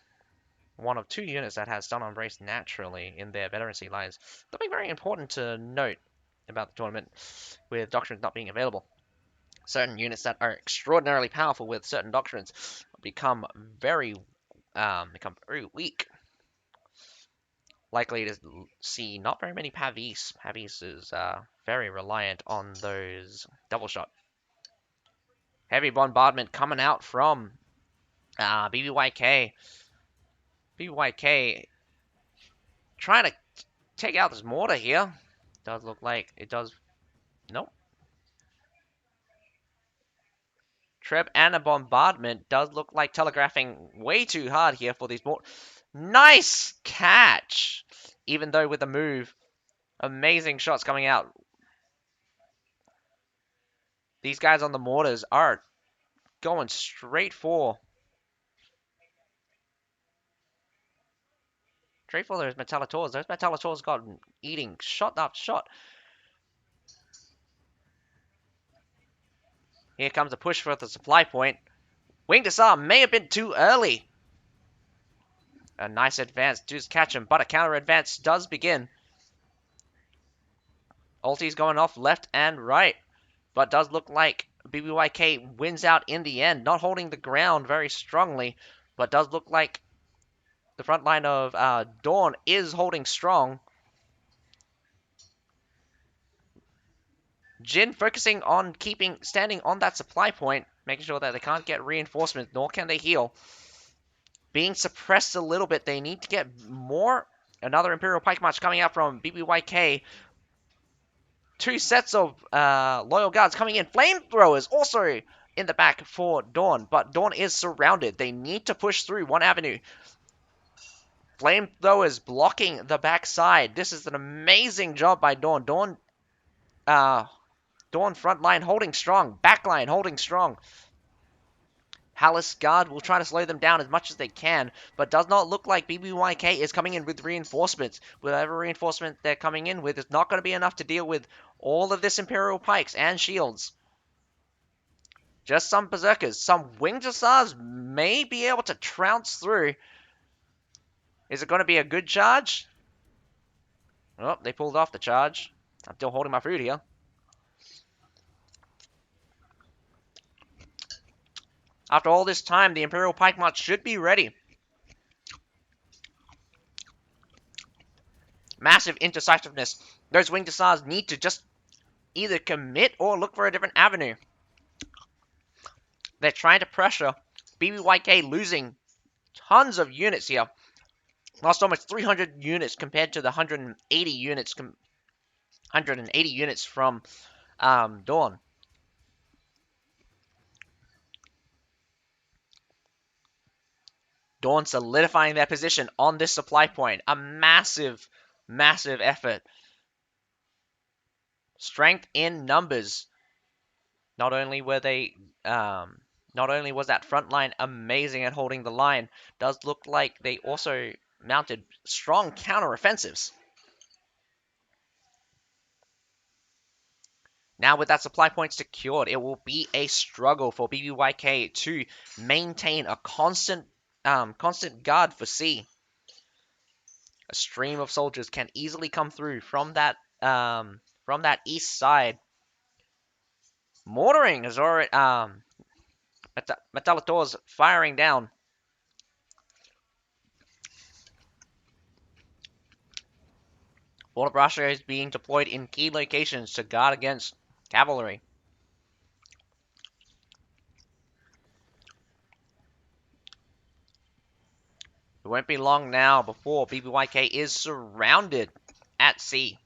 One of 2 units that has Stun on Brace naturally in their veterancy lines. Something very important to note about the tournament, with doctrines not being available. Certain units that are extraordinarily powerful with certain doctrines become very weak. Likely to see not very many Pavis. Pavis is very reliant on those double shot. Heavy bombardment coming out from BBYK. BBYK trying to take out this mortar here. Does look like it does. Nope. Treb and a bombardment does look like telegraphing way too hard here for these mortars. Nice catch! Even though with the move, amazing shots coming out. These guys on the mortars are going straight for those Metallators. Those Metallators got eating shot after shot. Here comes a push for the supply point. Wing disarm may have been too early. A nice advance does catch him, but a counter advance does begin. Ulti's going off left and right, but does look like BBYK wins out in the end, not holding the ground very strongly, but does look like the front line of Dawn is holding strong. Jin focusing on standing on that supply point, making sure that they can't get reinforcements, nor can they heal. Being suppressed a little bit, they need to get more Another Imperial Pike March coming out from BBYK. 2 sets of Loyal Guards coming in. Flamethrowers also in the back for Dawn, but Dawn is surrounded. They need to push through one avenue. Flamethrowers blocking the backside. This is an amazing job by Dawn. Dawn front line holding strong. Back line holding strong. Palace Guard will try to slow them down as much as they can, but does not look like BBYK is coming in with reinforcements. Whatever reinforcement they're coming in with is not going to be enough to deal with all of this Imperial Pikes and Shields. Just some Berserkers. Some Winged Hussars may be able to trounce through. Is it going to be a good charge? Oh, they pulled off the charge. I'm still holding my food here. After all this time, the Imperial Pike March should be ready. Massive indecisiveness. Those Winged Hussars need to just either commit or look for a different avenue. They're trying to pressure. BBYK losing tons of units here. Lost almost 300 units compared to the 180 units from Dawn. Dawn solidifying their position on this supply point. A massive, massive effort. Strength in numbers. Not only was that front line amazing at holding the line, does look like they also mounted strong counter-offensives. Now with that supply point secured, it will be a struggle for BBYK to maintain a constant guard for C. A stream of soldiers can easily come through from that east side. Mortaring is already Metallitor's firing down. Water Brasher is being deployed in key locations to guard against cavalry. It won't be long now before BBYK is surrounded at sea.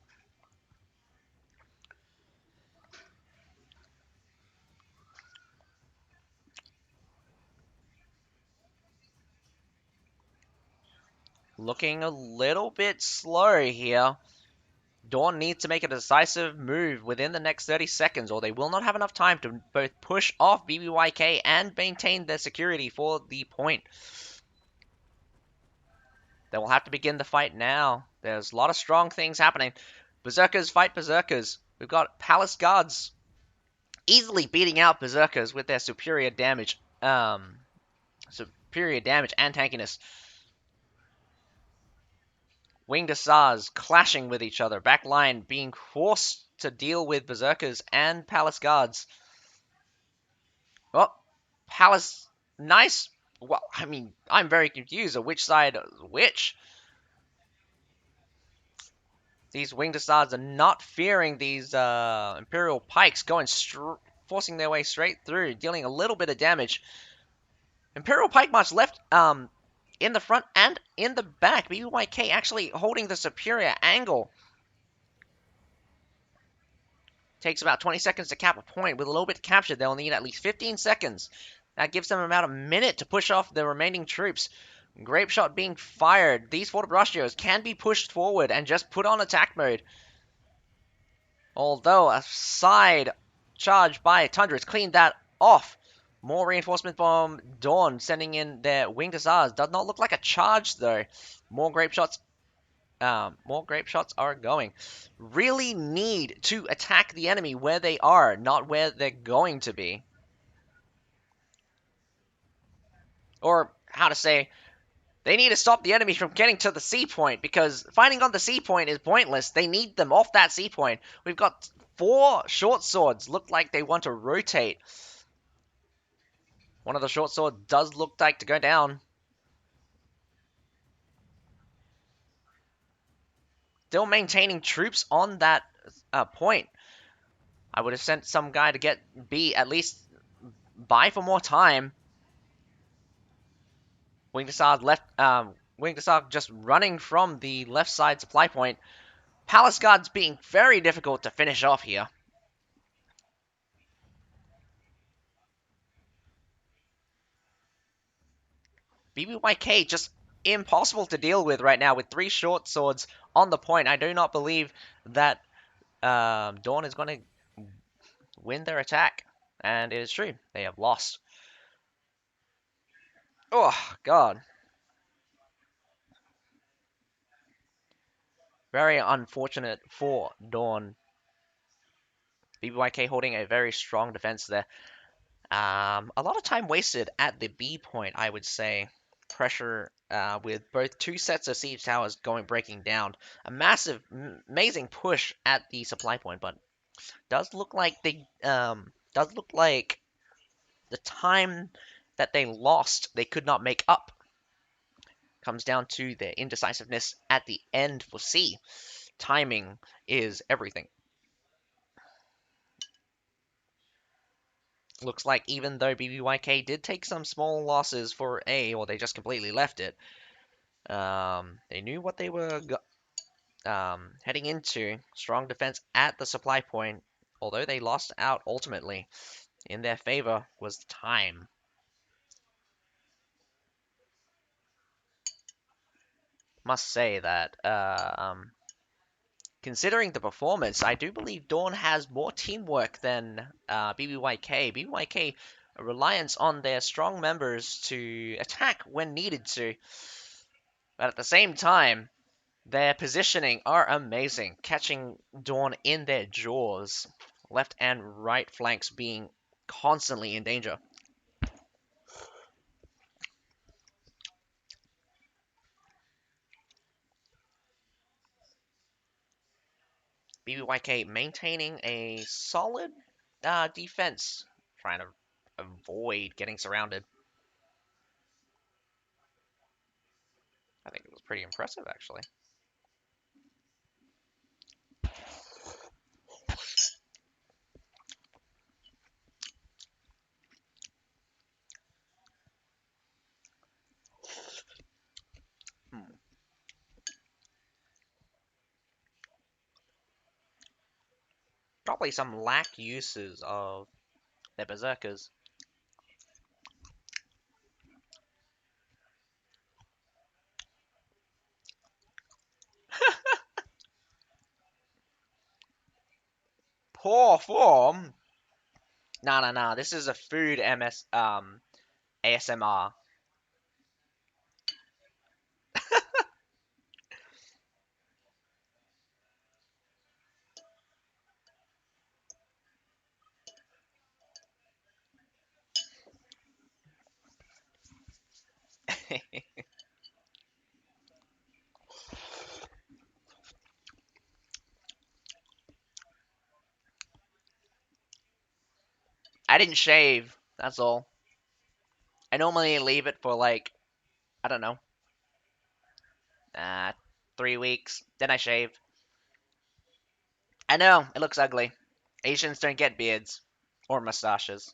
Looking a little bit slow here. Dawn needs to make a decisive move within the next 30 seconds, or they will not have enough time to both push off BBYK and maintain their security for the point. They will have to begin the fight now. There's a lot of strong things happening. Berserkers fight Berserkers. We've got Palace Guards easily beating out Berserkers with their superior damage. Superior damage and tankiness. Winged Hussars clashing with each other. Back line being forced to deal with Berserkers and Palace Guards. Oh, Palace, nice. Well, I mean, I'm very confused of which side which. These Winged Hussars are not fearing these Imperial Pikes going forcing their way straight through, dealing a little bit of damage. Imperial Pike March left in the front and in the back. BBYK actually holding the superior angle. Takes about 20 seconds to cap a point. With a little bit captured, they'll need at least 15 seconds. That gives them about a minute to push off the remaining troops. Grape shot being fired. These Fortebraccios can be pushed forward and just put on attack mode. Although a side charge by Tundra has cleaned that off. More reinforcement from Dawn sending in their Winged Hussars. Does not look like a charge though. More grape shots are going. Really need to attack the enemy where they are, not where they're going to be. Or how to say, they need to stop the enemy from getting to the C point, because fighting on the C point is pointless. They need them off that C point. We've got 4 short swords. Look like they want to rotate. One of the short swords does look like to go down. Still maintaining troops on that point. I would have sent some guy to get B, at least buy for more time. Winged Hussars left, Wing to Sark just running from the left side supply point. Palace Guards being very difficult to finish off here. BBYK just impossible to deal with right now with 3 short swords on the point. I do not believe that Dawn is going to win their attack. And it is true. They have lost. Oh, God. Very unfortunate for Dawn. BBYK holding a very strong defense there. A lot of time wasted at the B point, I would say. Pressure with both 2 sets of siege towers breaking down. A massive, amazing push at the supply point, but does look like the time that they lost they could not make up. Comes down to their indecisiveness at the end for C. Timing is everything. Looks like even though BBYK did take some small losses for A, or they just completely left it, they knew what they were heading into. Strong defense at the supply point, although they lost out ultimately. In their favor was time. Must say that considering the performance, I do believe Dawn has more teamwork than BBYK. BBYK, a reliance on their strong members to attack when needed to. But at the same time, their positioning are amazing, catching Dawn in their jaws. Left and right flanks being constantly in danger. BBYK maintaining a solid defense, trying to avoid getting surrounded. I think it was pretty impressive, actually. Probably some lack uses of their berserkers. Poor form. Nah. This is a food ASMR. I didn't shave. That's all. I normally leave it for like, I don't know, 3 weeks. Then I shave. I know, it looks ugly. Asians don't get beards. Or mustaches.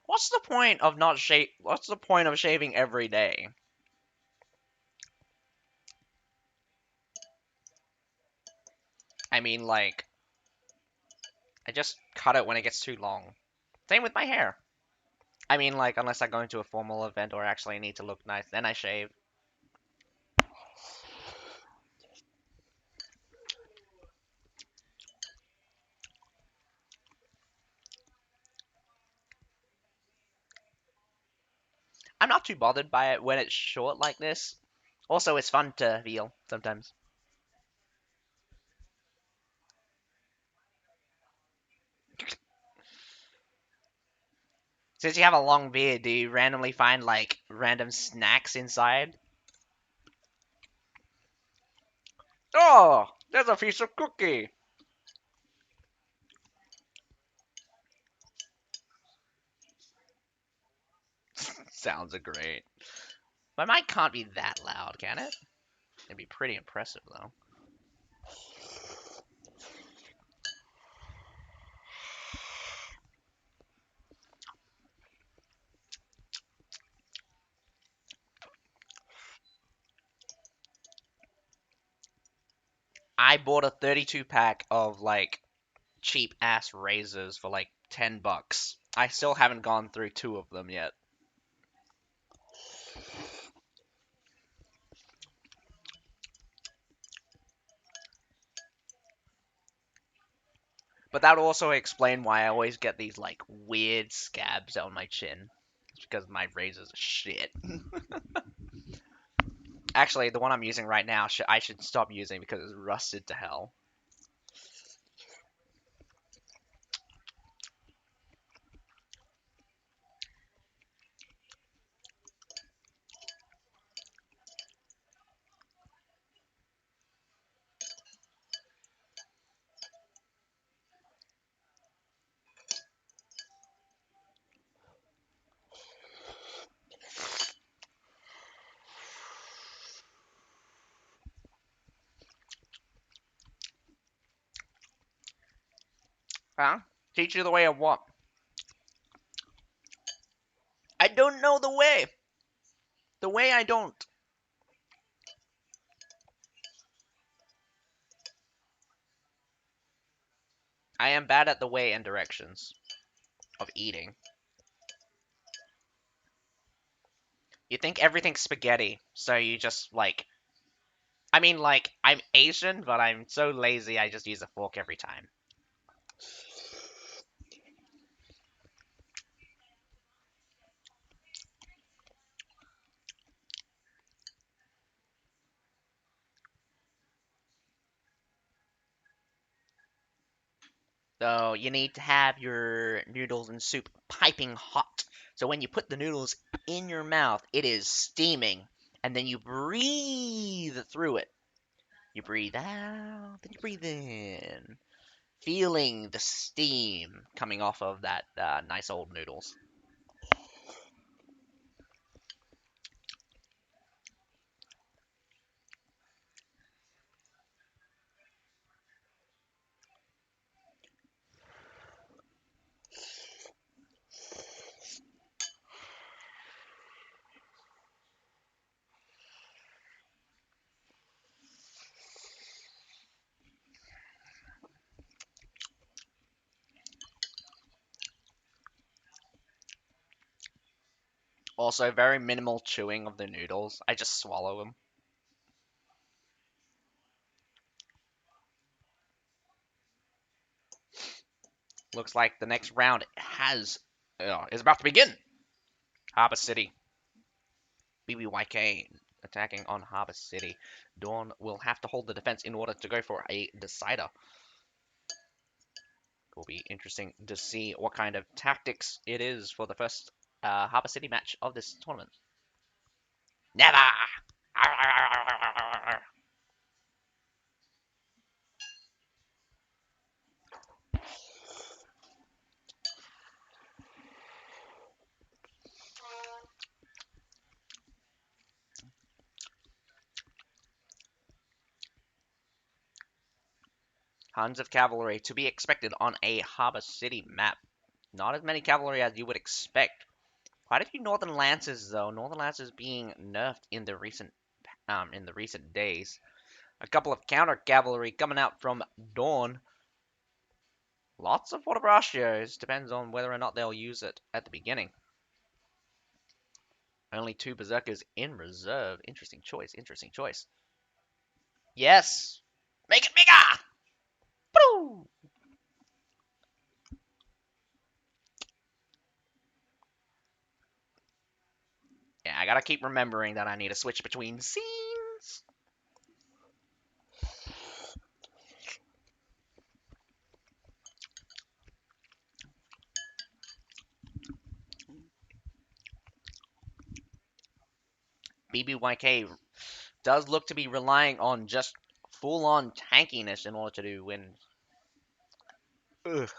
What's the point of not shave? What's the point of shaving every day? I mean, like, I just cut it when it gets too long. Same with my hair. I mean, like, unless I go into a formal event or actually need to look nice, then I shave. I'm not too bothered by it when it's short like this. Also, it's fun to feel sometimes. Since you have a long beard, do you randomly find, like, random snacks inside? Oh, there's a piece of cookie! Sounds great. My mic can't be that loud, can it? It'd be pretty impressive, though. I bought a 32 pack of like cheap ass razors for like $10. I still haven't gone through 2 of them yet. But that would also explain why I always get these like weird scabs on my chin. It's because my razors are shit. Actually, the one I'm using right now, I should stop using because it's rusted to hell. Huh? Teach you the way of what? I don't know the way. The way I don't. I am bad at the way and directions of eating. You think everything's spaghetti, so you just like. I mean, like, I'm Asian, but I'm so lazy I just use a fork every time. So you need to have your noodles and soup piping hot. So when you put the noodles in your mouth, it is steaming. And then you breathe through it. You breathe out, then you breathe in. Feeling the steam coming off of that nice old noodles. Also, very minimal chewing of the noodles. I just swallow them. Looks like the next round is about to begin. Harbor City. BBYK attacking on Harbor City. Dawn will have to hold the defense in order to go for a decider. It will be interesting to see what kind of tactics it is for the first Harbor City match of this tournament. Never! Tons of cavalry to be expected on a Harbor City map. Not as many cavalry as you would expect. Quite a few Northern Lancers, though. Northern Lancers being nerfed in the recent days. A couple of counter cavalry coming out from Dawn. Lots of Fortebraccios. Depends on whether or not they'll use it at the beginning. Only 2 Berserkers in reserve. Interesting choice. Interesting choice. Yes. Make it bigger. Woo! Yeah, I gotta keep remembering that I need to switch between scenes. BBYK does look to be relying on just full-on tankiness in order to win. Ugh.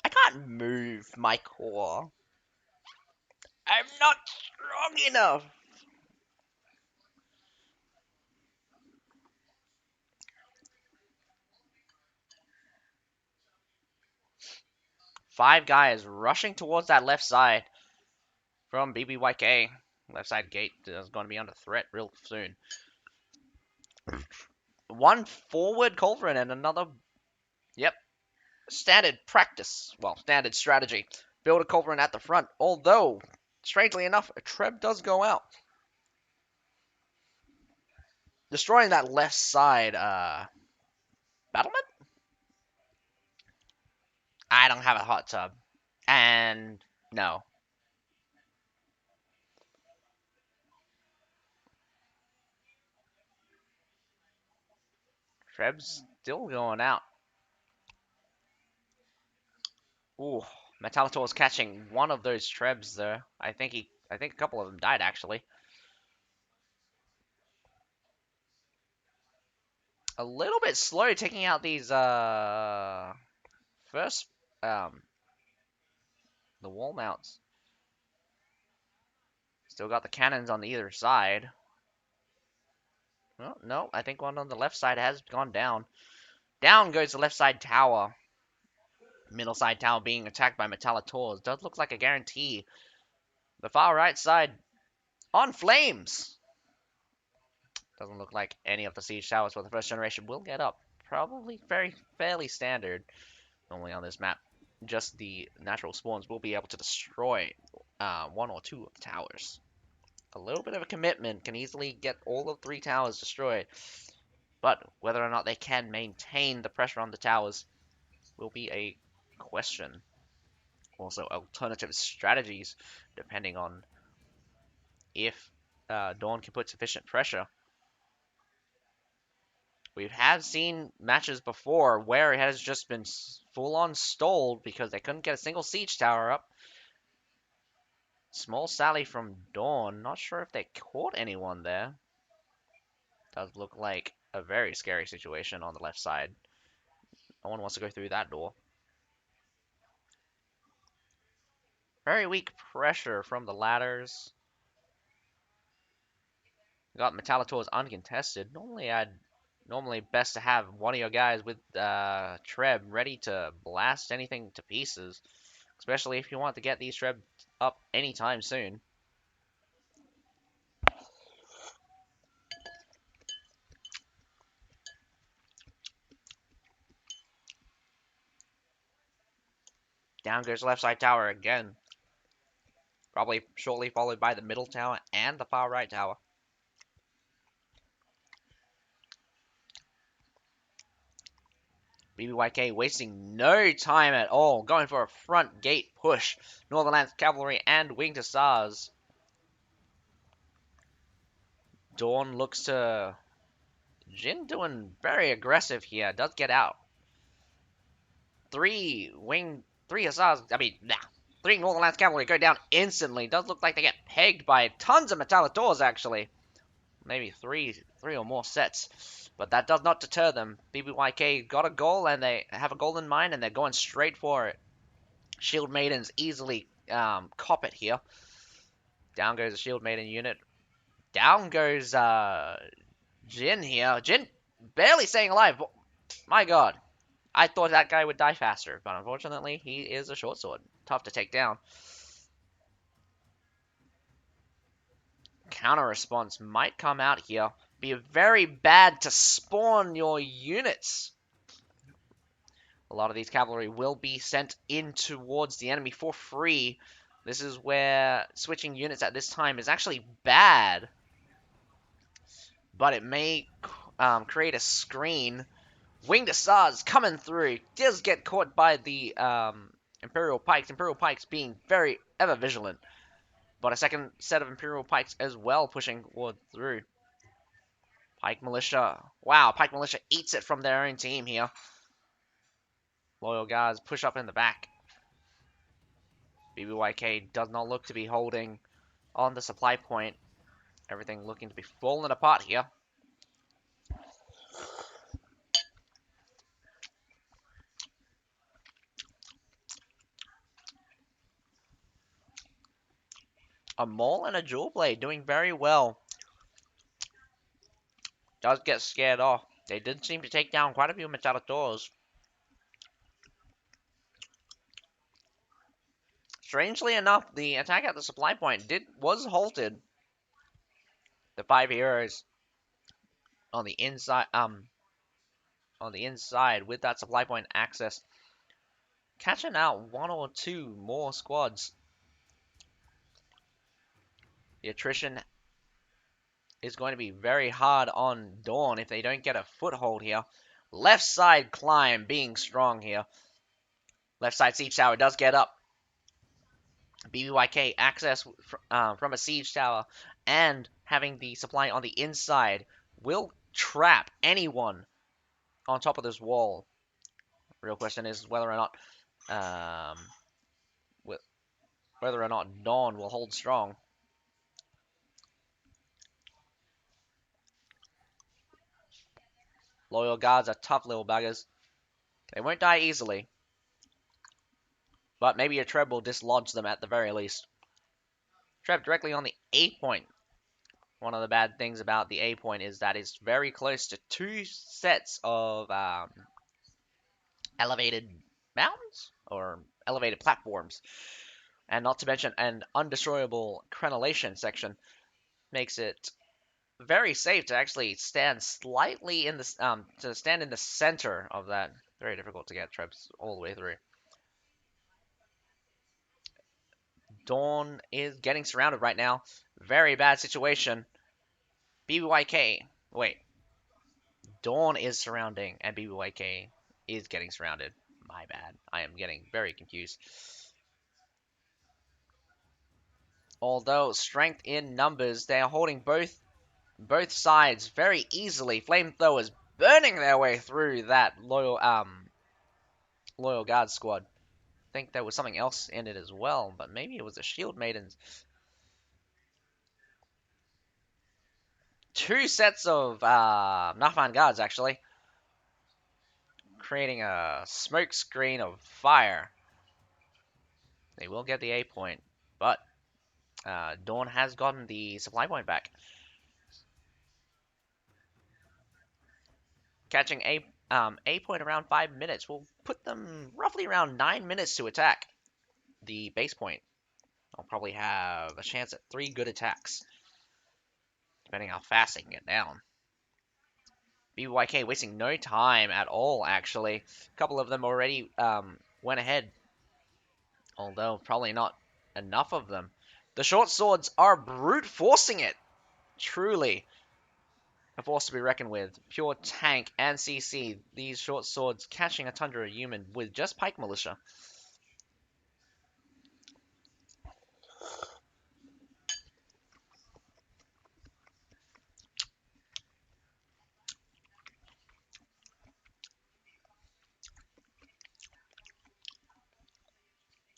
I can't move my core. I'm not strong enough. Five guys rushing towards that left side from BBYK. Left side gate is going to be under threat real soon. One forward culverin and another. Yep, standard practice. Well, standard strategy. Build a culverin at the front. Although, strangely enough, a Treb does go out. Destroying that left side, battlement? I don't have a hot tub. And no. Treb's still going out. Ooh, Metallitor's catching one of those Trebs though. I think a couple of them died actually. A little bit slow taking out these first the wall mounts. Still got the cannons on either side. Oh, no, I think one on the left side has gone down. Down goes the left side tower. Middle side tower being attacked by Metallitors. Does look like a guarantee. The far right side on flames. Doesn't look like any of the siege towers for the first generation will get up. Probably fairly standard. Normally on this map, just the natural spawns will be able to destroy one or two of the towers. A little bit of a commitment can easily get all of 3 towers destroyed. But whether or not they can maintain the pressure on the towers will be a question. Also, alternative strategies, depending on if Dawn can put sufficient pressure. We have seen matches before where it has just been full-on stalled because they couldn't get a single siege tower up. Small sally from Dawn. Not sure if they caught anyone there. Does look like a very scary situation on the left side. No one wants to go through that door. Very weak pressure from the ladders. Got Metallitor's uncontested. Normally best to have one of your guys with Treb ready to blast anything to pieces. Especially if you want to get these Treb up anytime soon. Down goes the left side tower again. Probably shortly followed by the middle tower and the far right tower. BBYK wasting no time at all, going for a front gate push. Northernlands Cavalry and Winged Hussars. Dawn looks to... Jin doing very aggressive here, does get out. 3 Hussars, three Northernlands Cavalry go down instantly. Does look like they get pegged by tons of Metallitors actually. Maybe three or more sets. But that does not deter them. BBYK got a goal and they have a goal in mind and they're going straight for it. Shield Maidens easily cop it here. Down goes the Shield Maiden unit. Down goes Jin here. Jin barely staying alive. But my god. I thought that guy would die faster. But unfortunately, he is a short sword. Tough to take down. Counter response might come out here. Be very bad to spawn your units. A lot of these cavalry will be sent in towards the enemy for free. This is where switching units at this time is actually bad. But it may create a screen. Winged Hussars coming through. Does get caught by the Imperial Pikes. Imperial Pikes being very ever vigilant. But a second set of Imperial Pikes as well pushing through. Pike Militia. Wow, Pike Militia eats it from their own team here. Loyal Guards push up in the back. BBYK does not look to be holding on the supply point. Everything looking to be falling apart here. A Maul and a Jewel Blade doing very well. Does get scared off. They did seem to take down quite a few Metallitos. Strangely enough, the attack at the supply point was halted. The 5 heroes on the inside with that supply point access, catching out one or two more squads. The attrition is going to be very hard on Dawn if they don't get a foothold here. Left side climb being strong here. Left side siege tower does get up. BBYK access from a siege tower and having the supply on the inside will trap anyone on top of this wall. Real question is whether or not Dawn will hold strong. Loyal guards are tough little buggers. They won't die easily, but maybe a Treb will dislodge them at the very least. Treb directly on the A point. One of the bad things about the A point is that it's very close to two sets of elevated mountains or elevated platforms, and not to mention an undestroyable crenellation section makes it very safe to actually stand slightly in the center of that. Very difficult to get Trebs all the way through. Dawn is getting surrounded right now. Very bad situation. BBYK. Wait. Dawn is surrounding, and BBYK is getting surrounded. My bad. I am getting very confused. Although strength in numbers, they are holding both sides very easily. Flamethrowers burning their way through that loyal guard squad. I think there was something else in it as well, but maybe it was the shield maidens. Two sets of Nafan guards actually, creating a smoke screen of fire. They will get the A point, but Dawn has gotten the supply point back. Catching A point around 5 minutes will put them roughly around 9 minutes to attack the base point. I'll probably have a chance at 3 good attacks, depending how fast they can get down. BBYK wasting no time at all, actually. A couple of them already went ahead, although probably not enough of them. The short swords are brute forcing it, truly. A force to be reckoned with. Pure tank and CC. These short swords catching a Tundra human with just pike militia.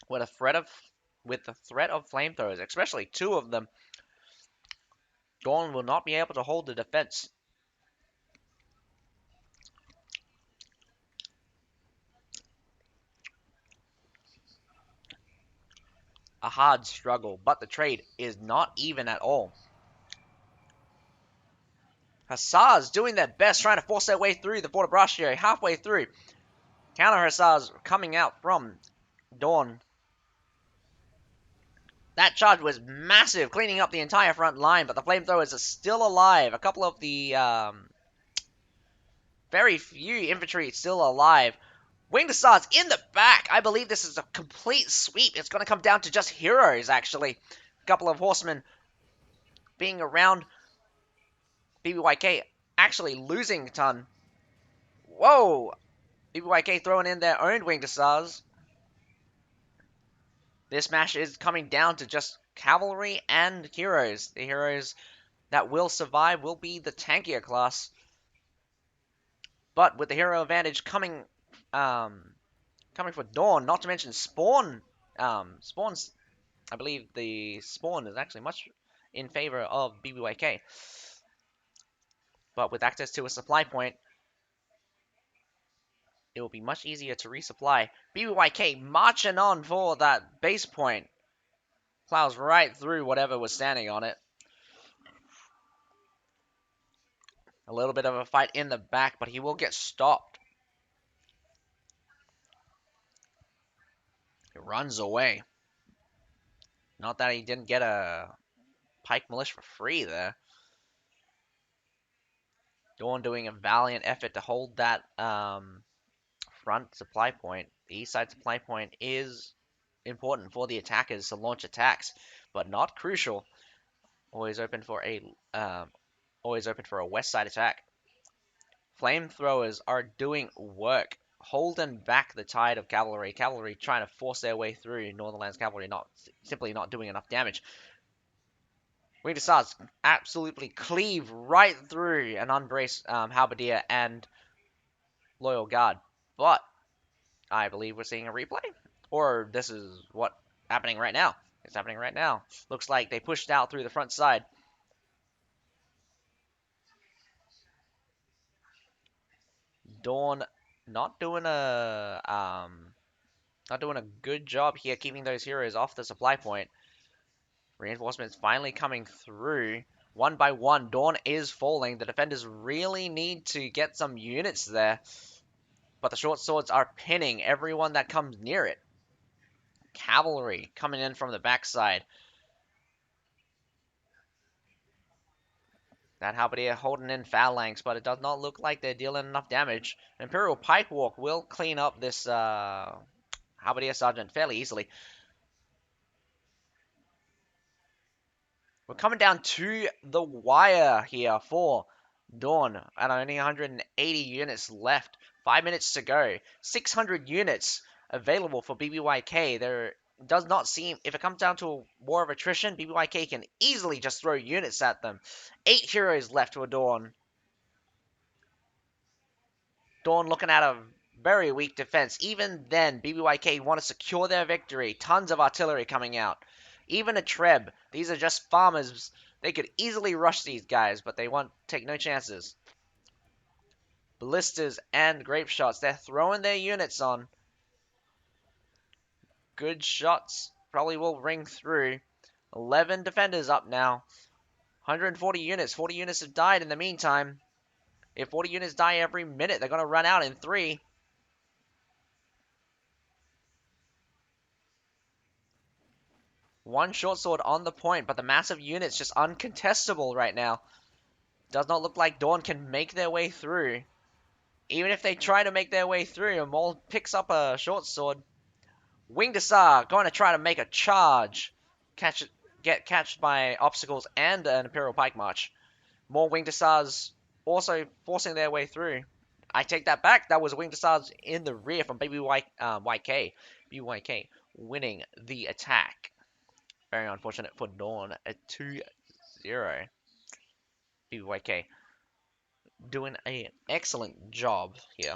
With the threat of flamethrowers, especially 2 of them, Dawn will not be able to hold the defense. A hard struggle, but the trade is not even at all. Hussars doing their best, trying to force their way through the Forte halfway through. Counter Hussars coming out from Dawn. That charge was massive, cleaning up the entire front line, but the flamethrowers are still alive. A couple of the very few infantry still alive. Winged Hussars in the back. I believe this is a complete sweep. It's going to come down to just heroes, actually. A couple of horsemen being around. BBYK actually losing a ton. Whoa! BBYK throwing in their own Winged Hussars. This match is coming down to just cavalry and heroes. The heroes that will survive will be the tankier class. But with the hero advantage coming for Dawn, not to mention Spawn. Spawn's, I believe the Spawn is actually much in favor of BBYK. But with access to a supply point, it will be much easier to resupply. BBYK marching on for that base point. Plows right through whatever was standing on it. A little bit of a fight in the back, but he will get stopped. He runs away. Not that he didn't get a pike militia for free there. Dawn doing a valiant effort to hold that front supply point. The east side supply point is important for the attackers to launch attacks, but not crucial. Always open for a west side attack. Flamethrowers are doing work, holding back the tide of cavalry. Cavalry trying to force their way through. Northernlands cavalry simply not doing enough damage. Winged Hussars absolutely cleave right through an unbraced halberdier and loyal guard. But I believe we're seeing a replay, or this is what happening right now. It's happening right now. Looks like they pushed out through the front side. Dawn not doing a good job here keeping those heroes off the supply point. Reinforcements finally coming through. One by one, Dawn is falling. The defenders really need to get some units there. But the short swords are pinning everyone that comes near it. Cavalry coming in from the backside. That halberdier holding in phalanx, but it does not look like they're dealing enough damage. Imperial Pikewalk will clean up this halberdier sergeant fairly easily. We're coming down to the wire here for Dawn, and only 180 units left. 5 minutes to go. 600 units available for BBYK. There does not seem, if it comes down to a war of attrition, BBYK can easily just throw units at them. 8 heroes left for Dawn. Dawn looking at a very weak defense. Even then, BBYK want to secure their victory. Tons of artillery coming out. Even a Treb. These are just farmers. They could easily rush these guys, but they want take no chances. Ballistas and grape shots. They're throwing their units on. Good shots. Probably will ring through. 11 defenders up now. 140 units. 40 units have died in the meantime. If 40 units die every minute, they're going to run out in 3. One short sword on the point, but the massive unit's just uncontestable right now. Does not look like Dawn can make their way through. Even if they try to make their way through, Maul picks up a short sword. Winged Hussar going to try to make a charge. Get catched by obstacles and an Imperial Pike March. More Winged Hussars also forcing their way through. I take that back. That was Winged Hussars in the rear from BBYK. BBYK winning the attack. Very unfortunate for Dawn at 2-0. BBYK doing an excellent job here.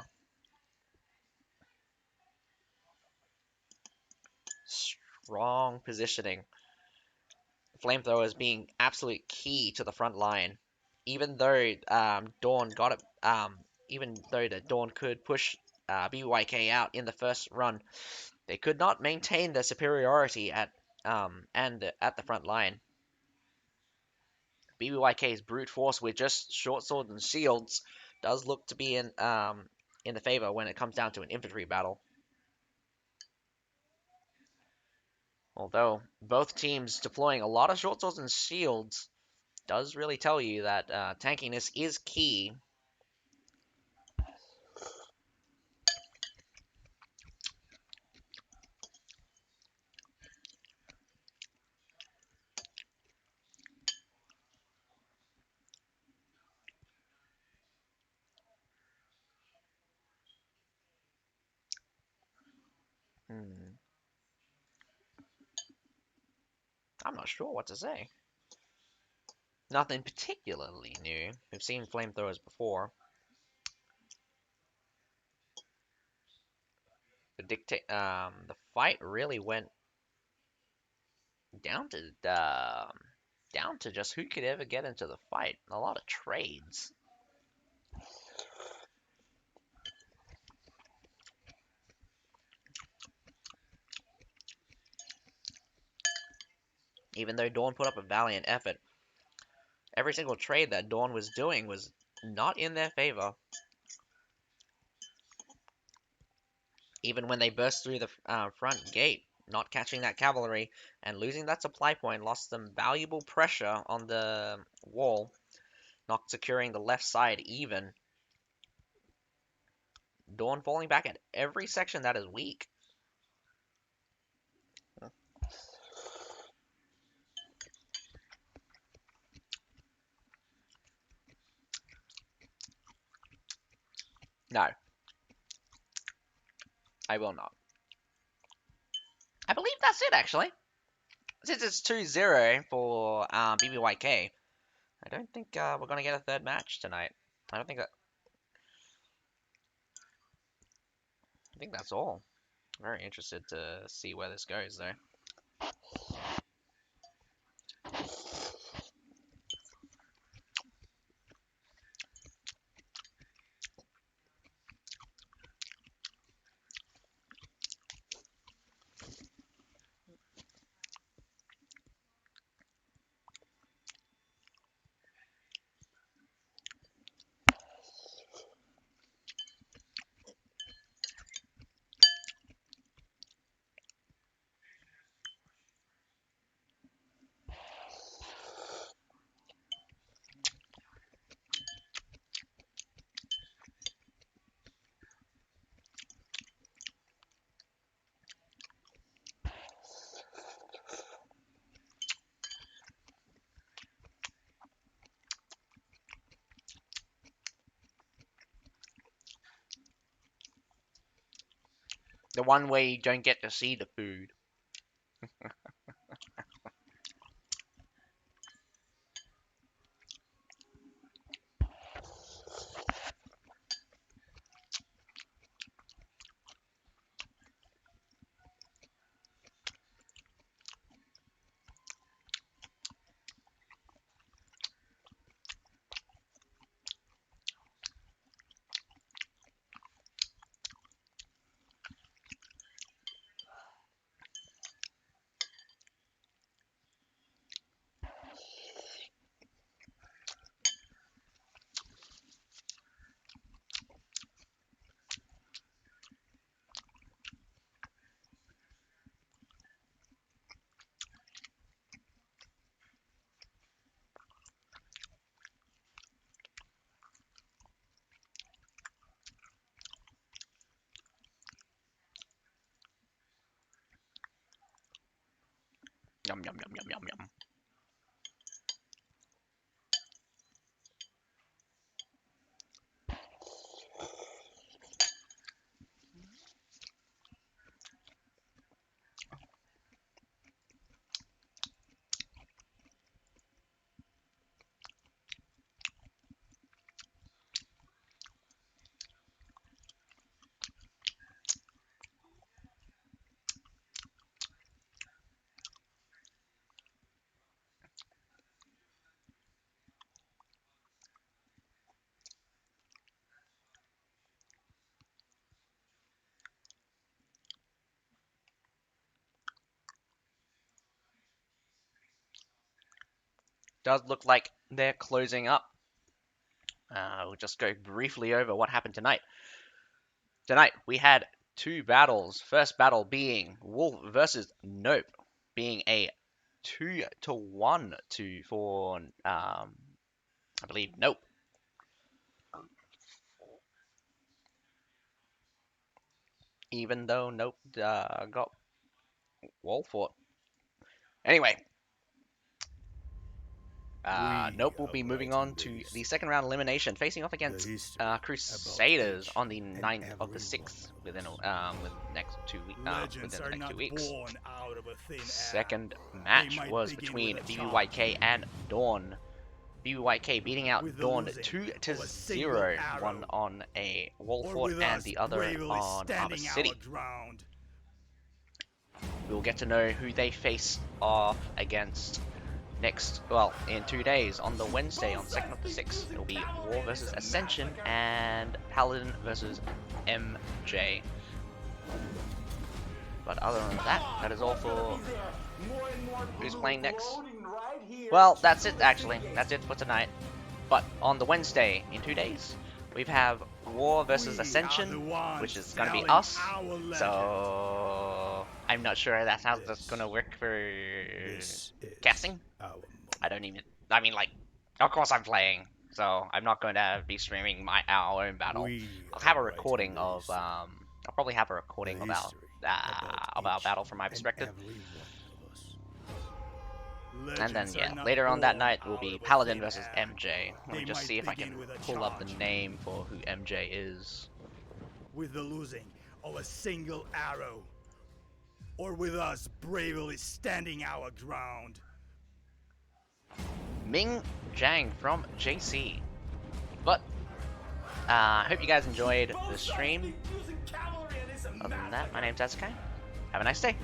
Strong positioning. Flamethrowers being absolute key to the front line. Even though Dawn got it, even though the Dawn could push BBYK out in the first run, they could not maintain their superiority at the front line. BBYK's brute force with just short swords and shields does look to be in the favor when it comes down to an infantry battle. Although both teams deploying a lot of short swords and shields does really tell you that tankiness is key. I'm not sure what to say. Nothing particularly new. We've seen flamethrowers before. The fight really went down to just who could ever get into the fight. A lot of trades. Even though Dawn put up a valiant effort, every single trade that Dawn was doing was not in their favor. Even when they burst through the front gate, not catching that cavalry and losing that supply point lost them valuable pressure on the wall. Not securing the left side even. Dawn falling back at every section that is weak. No, I will not. I believe that's it, actually. Since it's 2-0 for BBYK, I don't think we're going to get a third match tonight. I don't think that... I think that's all. Very interested to see where this goes, though. The one way you don't get to see the food. Yum, yum, yum, yum, yum, yum. Does look like they're closing up. We'll just go briefly over what happened tonight. Tonight, we had two battles. First battle being Wolf versus Nope, being a 2-1 for, I believe, Nope. Even though Nope got wall fought. Anyway, Nope will be moving on to the second round elimination, facing off against Crusaders on the 9th of the 6th within with next 2 weeks. Within the next 2 weeks. Second match was between BBYK and Dawn. BBYK beating out Dawn 2-0, one on a wall fort and the other on Arbor City. We'll get to know who they face off against next, well, in 2 days, on the Wednesday, on 2nd of the 6th. It'll be War versus Ascension and Paladin versus MJ. But other than that, that is all for who's playing next. Well, that's it, actually. That's it for tonight. But on the Wednesday, in 2 days, we have War versus Ascension, which is going to be us. So I'm not sure that's how that's going to work for casting. I don't even, I mean, like, of course I'm playing. so I'm not going to be streaming our own battle. I'll have a recording of I'll probably have a recording of our battle from my perspective. And then yeah, later on that night will be Paladin versus MJ. Let me just see if I can pull up the name for who MJ is. With the losing of a single arrow, or with us bravely standing our ground. Ming Zhang from JC. But I hope you guys enjoyed the stream. Other than that, my name's Azukai. Have a nice day.